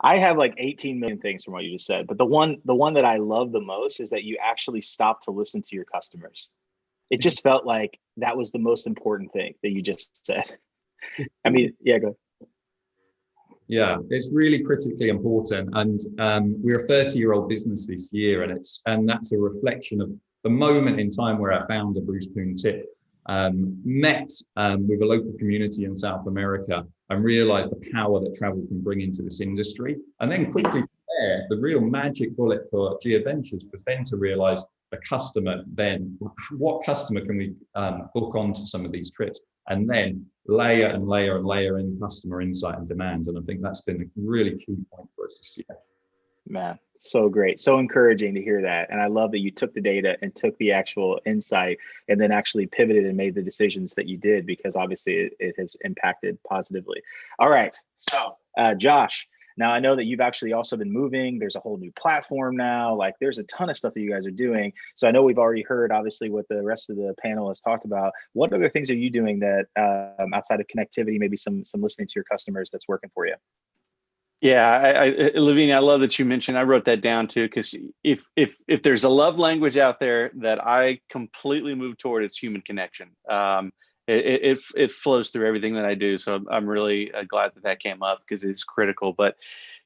I have like 18 million things from what you just said, but the one that I love the most is that you actually stopped to listen to your customers. It just felt like that was the most important thing that you just said. I mean, yeah, go. Yeah, it's really critically important. And we're a 30-year-old business this year, and that's a reflection of the moment in time where our founder, Bruce Poon-Tip, met with a local community in South America and realized the power that travel can bring into this industry. And then quickly from there, the real magic bullet for G Adventures was then to realize the customer, then what customer can we book onto some of these trips, and then layer and layer and layer in customer insight and demand. And I think that's been a really key point for us this year. Man, so great. So encouraging to hear that. And I love that you took the data and took the actual insight and then actually pivoted and made the decisions that you did, because obviously it has impacted positively. All right. So Josh, now I know that you've actually also been moving. There's a whole new platform now. Like there's a ton of stuff that you guys are doing. So I know we've already heard obviously what the rest of the panel has talked about. What other things are you doing that outside of connectivity, maybe some listening to your customers, that's working for you? Yeah, Lavina, I love that you mentioned, I wrote that down too, because if there's a love language out there that I completely move toward, it's human connection. It flows through everything that I do. So I'm really glad that came up, because it's critical. But,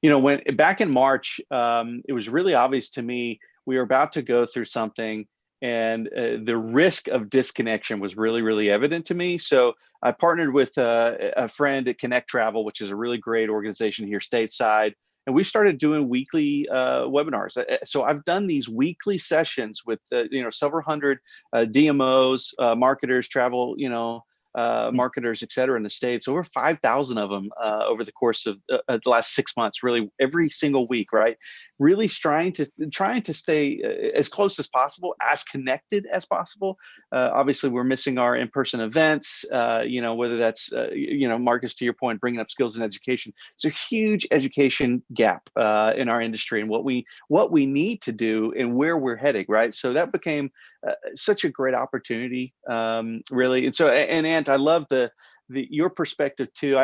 you know, when back in March, it was really obvious to me, we were about to go through something, and the risk of disconnection was really, really evident to me. So I partnered with a friend at Connect Travel, which is a really great organization here stateside. And we started doing weekly webinars. So I've done these weekly sessions with, several hundred DMOs, marketers, travel, marketers, et cetera, in the States, over 5,000 of them over the course of the last 6 months, really every single week, right? Really trying to stay as close as possible, as connected as possible. Obviously, we're missing our in-person events, whether that's, Marcus, to your point, bringing up skills and education. It's a huge education gap in our industry, and what we need to do and where we're heading, right? So that became such a great opportunity, really. And so, and I love your perspective too.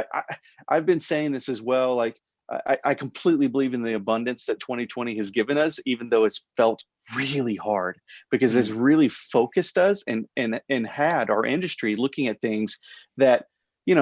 I've been saying this as well. Like I completely believe in the abundance that 2020 has given us, even though it's felt really hard, because it's really focused us and had our industry looking at things that,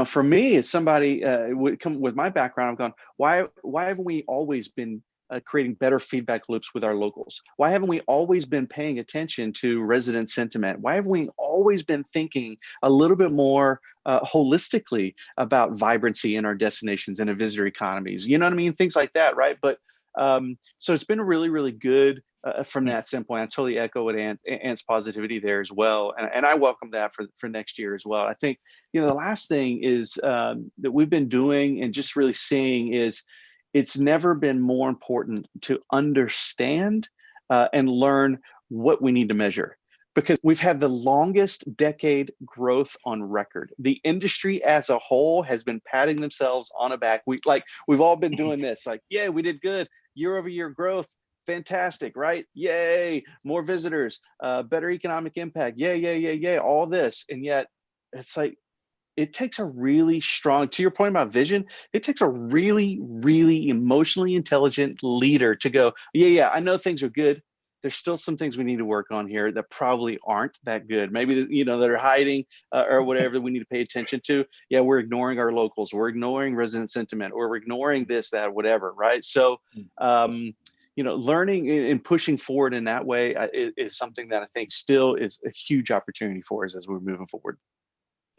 for me as somebody would come with my background, I've gone, why haven't we always been creating better feedback loops with our locals? Why haven't we always been paying attention to resident sentiment? Why haven't we always been thinking a little bit more holistically about vibrancy in our destinations and our visitor economies? You know what I mean? Things like that, right? But so it's been really, really good from that standpoint. I totally echo what Ant's positivity there as well. And I welcome that for next year as well. I think, the last thing is that we've been doing and just really seeing is, it's never been more important to understand and learn what we need to measure, because we've had the longest decade growth on record. The industry as a whole has been patting themselves on the back. We've all been doing this, like, yeah, we did good, year-over-year growth, fantastic, right? Yay, more visitors, better economic impact, yay, all this. And yet it's like, it takes a really strong, to your point about vision, it takes a really, really emotionally intelligent leader to go, yeah, I know things are good. There's still some things we need to work on here that probably aren't that good. Maybe, that are hiding or whatever that we need to pay attention to. Yeah, we're ignoring our locals. We're ignoring resident sentiment, or we're ignoring this, that, whatever, right? So, learning and pushing forward in that way is something that I think still is a huge opportunity for us as we're moving forward.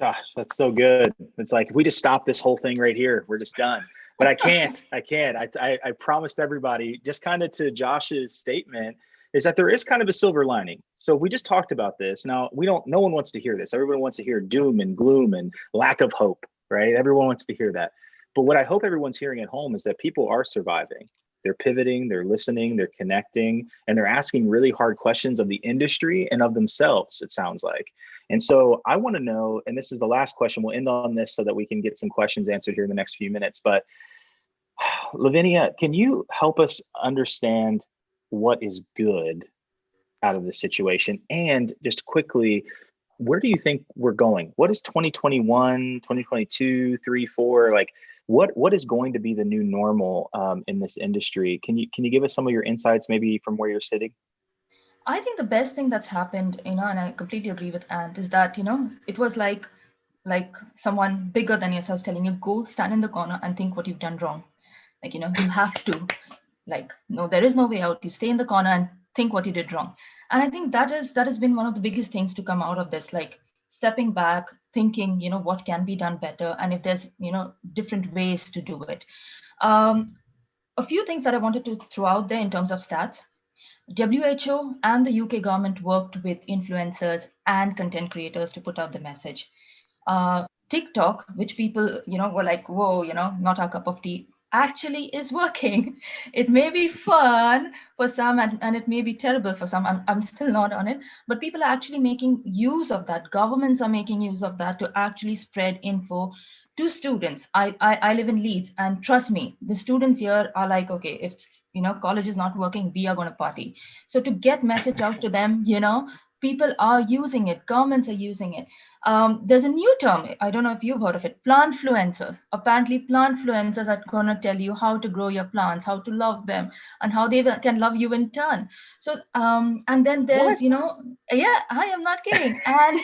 Gosh, that's so good. It's like, if we just stop this whole thing right here, we're just done. But I can't. I promised everybody, just kind of to Josh's statement, is that there is kind of a silver lining. So we just talked about this. Now, no one wants to hear this. Everyone wants to hear doom and gloom and lack of hope, right? Everyone wants to hear that. But what I hope everyone's hearing at home is that people are surviving. They're pivoting, they're listening, they're connecting, and they're asking really hard questions of the industry and of themselves, it sounds like. And so I want to know, and this is the last question, we'll end on this so that we can get some questions answered here in the next few minutes. But Lavinia, can you help us understand what is good out of this situation? And just quickly, where do you think we're going? What is 2021, 2022, 3, 4, like, what is going to be the new normal in this industry? Can you give us some of your insights, maybe from where you're sitting? I think the best thing that's happened, and I completely agree with Ant, is that, it was like someone bigger than yourself telling you, go stand in the corner and think what you've done wrong. Like, you have to, no, there is no way out. You stay in the corner and think what you did wrong. And I think that has been one of the biggest things to come out of this, like stepping back, thinking, what can be done better, and if there's, different ways to do it. A few things that I wanted to throw out there in terms of stats. WHO and the UK government worked with influencers and content creators to put out the message. TikTok, which people, were like, whoa, not our cup of tea, actually is working. It may be fun for some and it may be terrible for some. I'm still not on it, but people are actually making use of that. Governments are making use of that to actually spread info to students. I live in Leeds, and trust me, the students here are like, okay, if college is not working, we are going to party. So to get message out to them, people are using it, governments are using it. There's a new term, I don't know if you've heard of it, plantfluencers. Apparently plantfluencers are going to tell you how to grow your plants, how to love them, and how they can love you in turn. So and then there's yeah, I am not kidding. And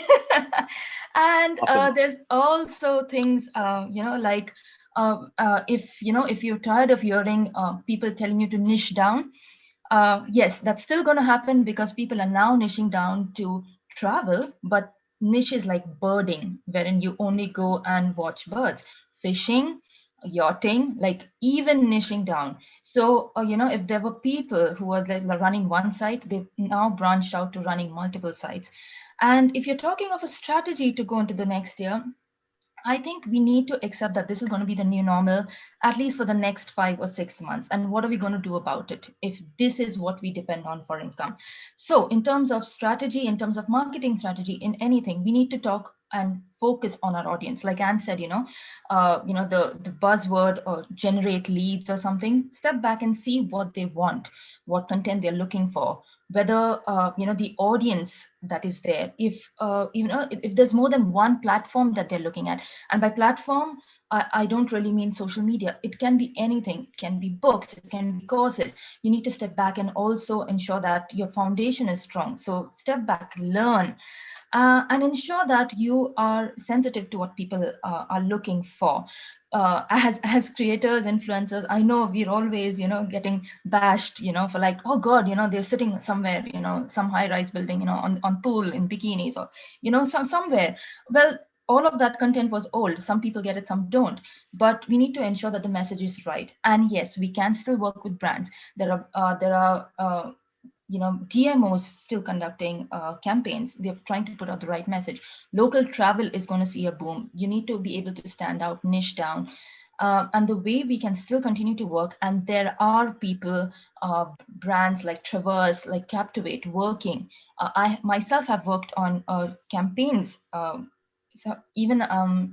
and Awesome. there's also things like if you're tired of hearing people telling you to niche down, yes, that's still going to happen, because people are now niching down to travel, but niche is like birding, wherein you only go and watch birds, fishing, yachting, like even niching down. So if there were people who were running one site, they've now branched out to running multiple sites. And if you're talking of a strategy to go into the next year, I think we need to accept that this is going to be the new normal, at least for the next 5 or 6 months. And what are we going to do about it if this is what we depend on for income? So in terms of strategy, in terms of marketing strategy, in anything, we need to talk and focus on our audience. Like Anne said, the buzzword or generate leads or something, step back and see what they want, what content they're looking for, whether the audience that is there, if there's more than one platform that they're looking at. And by platform, I don't really mean social media. It can be anything. It can be books, it can be courses. You need to step back and also ensure that your foundation is strong. So step back, learn, and ensure that you are sensitive to what people are looking for. As creators, influencers, I know we're always, getting bashed, for like, oh God, they're sitting somewhere, some high-rise building, on pool in bikinis, or, somewhere. Well, all of that content was old. Some people get it, some don't. But we need to ensure that the message is right. And yes, we can still work with brands. There are DMOs still conducting campaigns. They're trying to put out the right message. Local travel is going to see a boom. You need to be able to stand out, niche down. And the way we can still continue to work, and there are people, brands like Traverse, like Captivate, working. I myself have worked on campaigns, so even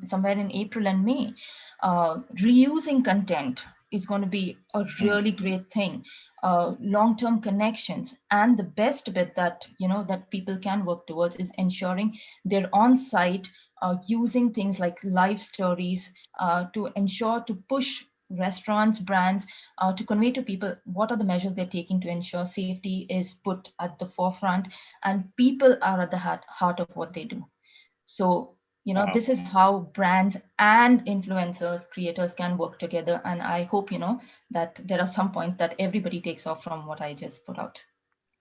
somewhere in April and May. Reusing content is going to be a really great thing. Long-term connections, and the best bit that that people can work towards is ensuring they're on site, using things like live stories to ensure to push restaurants, brands, to convey to people what are the measures they're taking to ensure safety is put at the forefront and people are at the heart of what they do. So You know, Wow. this is how brands and influencers, creators can work together. And I hope, that there are some points that everybody takes off from what I just put out.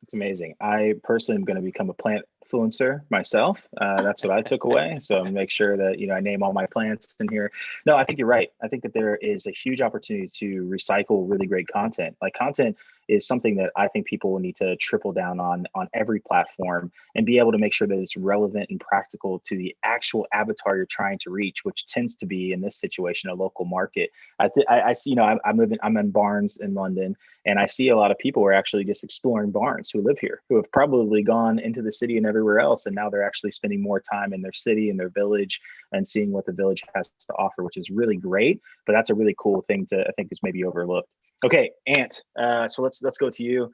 It's amazing. I personally am going to become a plant influencer myself. That's what I took away. So make sure that, I name all my plants in here. No, I think you're right. I think that there is a huge opportunity to recycle really great content. Like, content is something that I think people will need to triple down on every platform, and be able to make sure that it's relevant and practical to the actual avatar you're trying to reach, which tends to be, in this situation, a local market. I see, I'm in Barnes in London, and I see a lot of people who are actually just exploring Barnes, who live here, who have probably gone into the city and everywhere else. And now they're actually spending more time in their city, in their village, and seeing what the village has to offer, which is really great. But that's a really cool thing to, I think, is maybe overlooked. Okay, Ant. So let's go to you.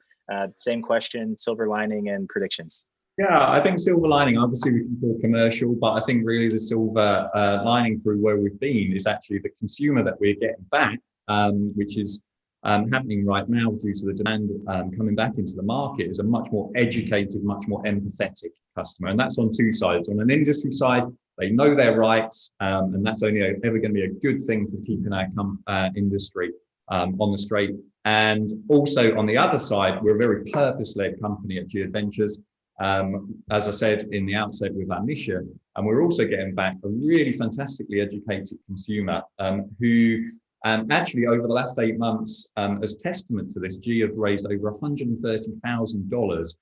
Same question, silver lining and predictions. Yeah, I think silver lining, obviously we can talk commercial, but I think really the silver lining through where we've been is actually the consumer that we're getting back, which is happening right now due to the demand coming back into the market, is a much more educated, much more empathetic customer. And that's on two sides. On an industry side, they know their rights, and that's only ever going to be a good thing for keeping our industry on the straight. And also on the other side, we're a very purpose-led company at G-Adventures. As I said in the outset, with our mission, and we're also getting back a really fantastically educated consumer who actually over the last 8 months, as testament to this, G have raised over $130,000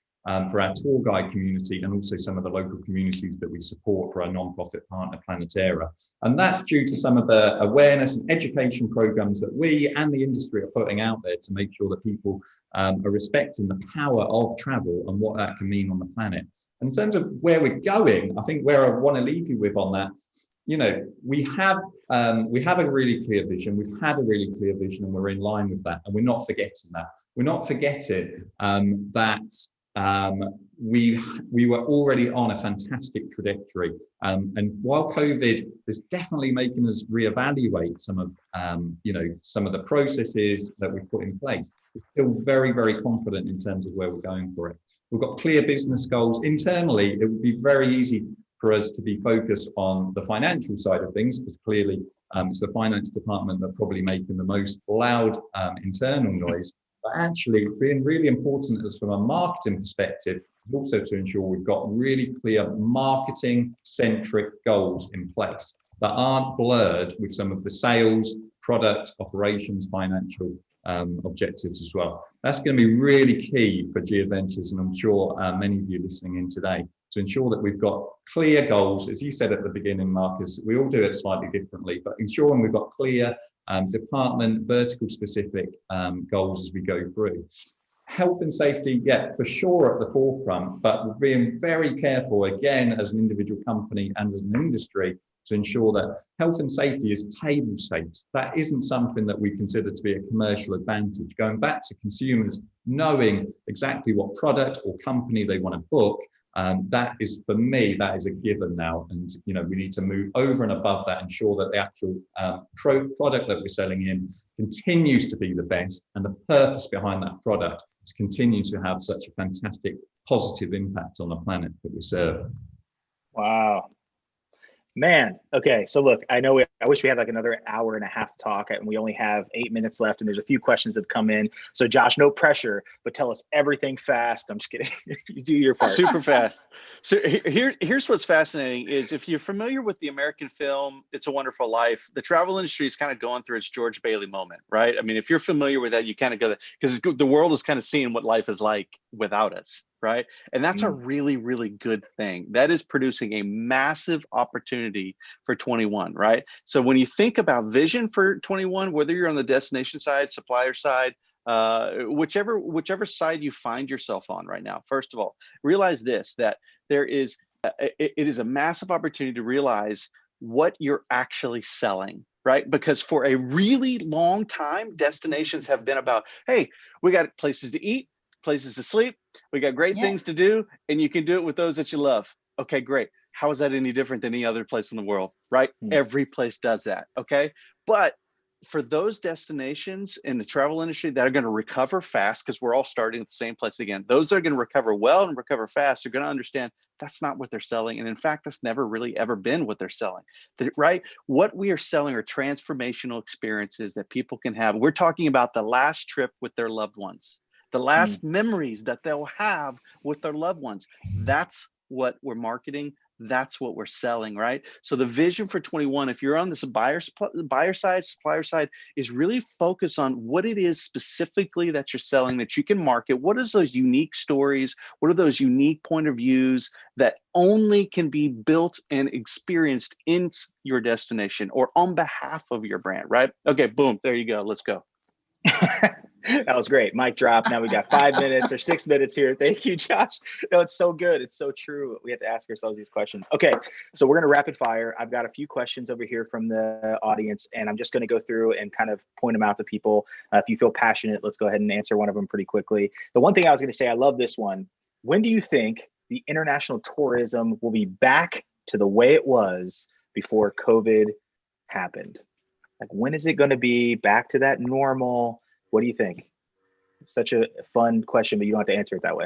for our tour guide community, and also some of the local communities that we support for our non-profit partner Planetera. And that's due to some of the awareness and education programs that we and the industry are putting out there to make sure that people are respecting the power of travel and what that can mean on the planet. And in terms of where we're going, I think where I want to leave you with on that, we have a really clear vision. We've had a really clear vision, and we're in line with that. And we're not forgetting that. We're not forgetting that we were already on a fantastic trajectory. And while COVID is definitely making us reevaluate some of the processes that we've put in place, we're still very, very confident in terms of where we're going for it. We've got clear business goals. Internally, it would be very easy for us to be focused on the financial side of things, because clearly it's the finance department that are probably making the most loud internal noise. But actually, being really important as from a marketing perspective is also to ensure we've got really clear marketing-centric goals in place that aren't blurred with some of the sales, product, operations, financial objectives as well. That's going to be really key for G-Adventures, and I'm sure many of you listening in today, to ensure that we've got clear goals. As you said at the beginning, Marcus, we all do it slightly differently, but ensuring we've got clear department, vertical specific goals as we go through. Health and safety, yeah, for sure at the forefront, but we're being very careful, again, as an individual company and as an industry, to ensure that health and safety is table stakes. That isn't something that we consider to be a commercial advantage. Going back to consumers knowing exactly what product or company they want to book, that is, for me, that is a given now. And we need to move over and above that, ensure that the actual product that we're selling in continues to be the best, and the purpose behind that product is continue to have such a fantastic positive impact on the planet that we serve. Wow. Man, okay. So look, I wish we had like another hour and a half talk, and we only have 8 minutes left, and there's a few questions that have come in. So Josh, no pressure, but tell us everything fast. I'm just kidding. You do your part. Super fast. So here's what's fascinating is, if you're familiar with the American film, It's a Wonderful Life, the travel industry is kind of going through its George Bailey moment, right? I mean, if you're familiar with that, you kind of go, because the world is kind of seeing what life is like without us. Right. And that's a really, really good thing. That is producing a massive opportunity for 21. Right. So when you think about vision for 21, whether you're on the destination side, supplier side, whichever side you find yourself on right now, first of all, realize this, that there is it is a massive opportunity to realize what you're actually selling. Right. Because for a really long time, destinations have been about, hey, we got places to eat, places to sleep, we got great things to do, and you can do it with those that you love. Okay, great. How is that any different than any other place in the world, right? Every place does that, okay? But for those destinations in the travel industry that are going to recover fast, because we're all starting at the same place again, those that are going to recover well and recover fast are going to understand that's not what they're selling. And in fact, that's never really ever been what they're selling, right? What we are selling are transformational experiences that people can have. We're talking about the last trip with their loved ones, the last memories that they'll have with their loved ones. That's what we're marketing. That's what we're selling, right? So the vision for 21, if you're on this buyer side, supplier side, is really focus on what it is specifically that you're selling, that you can market. What is those unique stories? What are those unique point of views that only can be built and experienced in your destination or on behalf of your brand, right? Okay, boom, there you go. Let's go. That was great. Mic drop. Now we got 5 minutes or 6 minutes here. Thank you, Josh. No, it's so good. It's so true. We have to ask ourselves these questions. Okay, so we're going to rapid fire. I've got a few questions over here from the audience, and I'm just going to go through and kind of point them out to people. If you feel passionate, let's go ahead and answer one of them pretty quickly. The one thing I was going to say, I love this one. When do you think the international tourism will be back to the way it was before COVID happened? Like, when is it going to be back to that normal? What do you think? Such a fun question, but you don't have to answer it that way.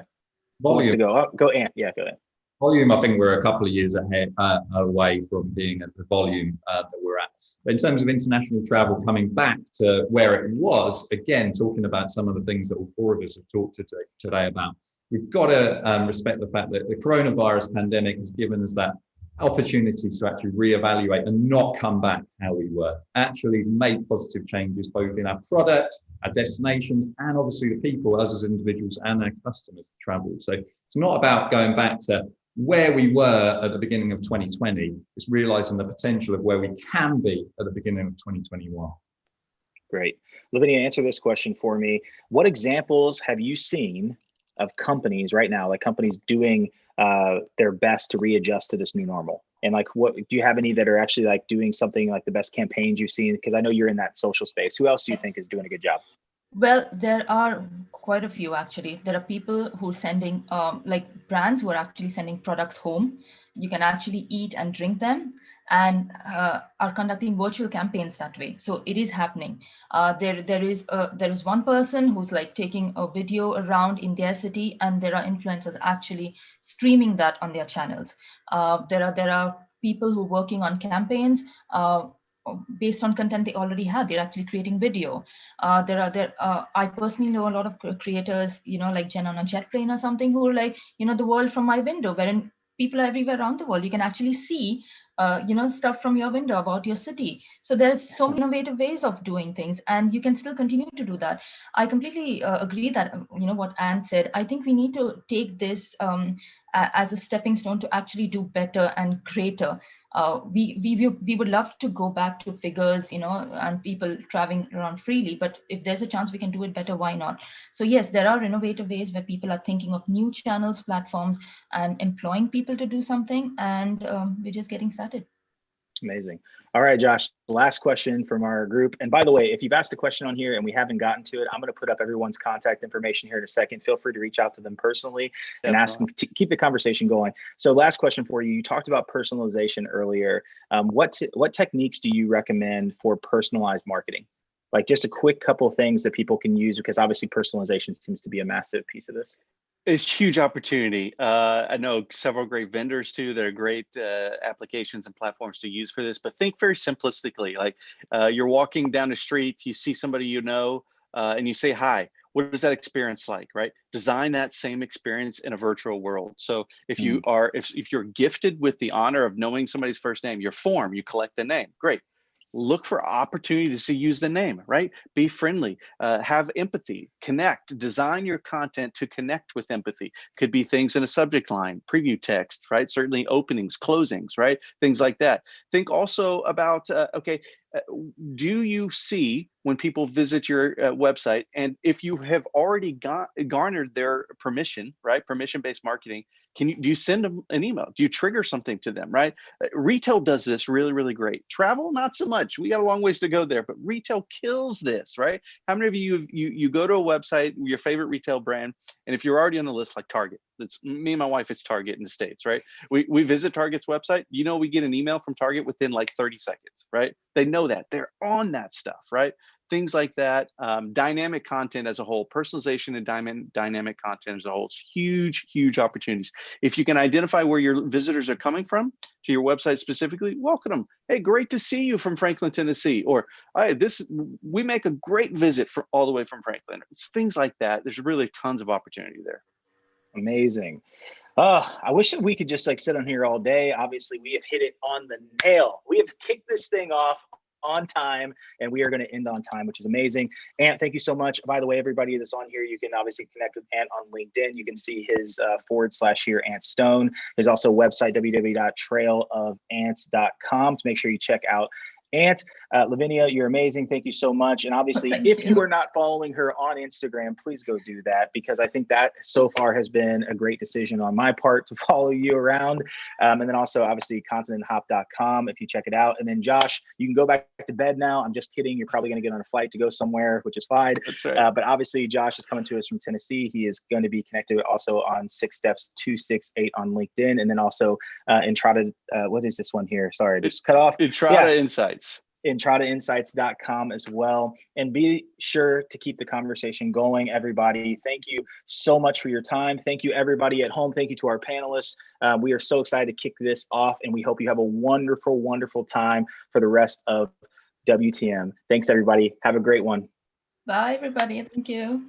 Who wants to go? Oh, go Ant. Yeah, go ahead. Volume, I think we're a couple of years ahead, away from being at the volume that we're at. But in terms of international travel coming back to where it was, again, talking about some of the things that all four of us have talked today about, we've got to respect the fact that the coronavirus pandemic has given us that opportunity to actually reevaluate and not come back how we were, actually make positive changes both in our product, our destinations, and obviously the people, us as individuals and our customers that travel. So it's not about going back to where we were at the beginning of 2020, it's realizing the potential of where we can be at the beginning of 2021. Great. Lavinia, answer this question for me. What examples have you seen of companies right now, like companies doing their best to readjust to this new normal? And like, what do you have any that are actually like doing something like the best campaigns you've seen? Because I know you're in that social space. Who else do you think is doing a good job? Well, there are quite a few actually. There are people who are sending, like brands who are actually sending products home. You can actually eat and drink them, and are conducting virtual campaigns that way. So it is happening. There is one person who's like taking a video around in their city, and there are influencers actually streaming that on their channels. There are people who are working on campaigns based on content they already have. They're actually creating video. I personally know a lot of creators, like Jen on a jet plane or something, who are like, the world from my window, wherein people everywhere around the world, you can actually see, stuff from your window about your city. So there's so many innovative ways of doing things, and you can still continue to do that. I completely agree that, what Anne said. I think we need to take this as a stepping stone to actually do better and greater. We would love to go back to figures, and people traveling around freely, but if there's a chance we can do it better, why not? So yes, there are innovative ways where people are thinking of new channels, platforms, and employing people to do something, and we're just getting started. Amazing. All right, Josh, last question from our group. And by the way, if you've asked a question on here and we haven't gotten to it, I'm going to put up everyone's contact information here in a second. Feel free to reach out to them personally and ask them to keep the conversation going. So last question for you. You talked about personalization earlier. What techniques do you recommend for personalized marketing? Like just a quick couple of things that people can use, because obviously personalization seems to be a massive piece of this. It's huge opportunity. I know several great vendors too that are great applications and platforms to use for this, but think very simplistically. Like you're walking down the street, you see somebody and you say hi. What is that experience like, right? Design that same experience in a virtual world. So if you are, if you're gifted with the honor of knowing somebody's first name, your form, you collect the name, great. Look for opportunities to use the name, right? Be friendly, have empathy, connect, design your content to connect with empathy. Could be things in a subject line, preview text, right? Certainly openings, closings, right? Things like that. Think also about, do you see when people visit your website, and if you have already garnered their permission, right? Permission-based marketing, do you send them an email? Do you trigger something to them, right? Retail does this really, really great. Travel, not so much. We got a long ways to go there, but retail kills this, right? How many of you go to a website, your favorite retail brand, and if you're already on the list, like Target, It's me and my wife, it's Target in the States, right? We visit Target's website. You know, we get an email from Target within like 30 seconds, right? They know that. They're on that stuff, right? Things like that. Dynamic content as a whole, personalization and dynamic content as a whole, it's huge, huge opportunities. If you can identify where your visitors are coming from to your website specifically, welcome them. Hey, great to see you from Franklin, Tennessee. Or, hey, we make a great visit all the way from Franklin. It's things like that. There's really tons of opportunity there. Amazing. I wish that we could just like sit on here all day. Obviously, we have hit it on the nail. We have kicked this thing off on time, and we are going to end on time, which is amazing. Ant, thank you so much. By the way, everybody that's on here, you can obviously connect with Ant on LinkedIn. You can see his /here Ant Stone. There's also a website, www.trailofants.com, to make sure you check out Ant. Lavinia, you're amazing. Thank you so much. And obviously, if you are not following her on Instagram, please go do that, because I think that so far has been a great decision on my part to follow you around. And then also, obviously, continenthop.com if you check it out. And then, Josh, you can go back to bed now. I'm just kidding. You're probably going to get on a flight to go somewhere, which is fine. That's right. But obviously, Josh is coming to us from Tennessee. He is going to be connected also on 6 Steps 268 on LinkedIn. And then also Entrada, what is this one here? Sorry, just cut off. Entrada Insights. EntradaInsights.com as well. And be sure to keep the conversation going, everybody. Thank you so much for your time. Thank you, everybody at home. Thank you to our panelists. We are so excited to kick this off, and we hope you have a wonderful, wonderful time for the rest of WTM. Thanks, everybody. Have a great one. Bye, everybody. Thank you.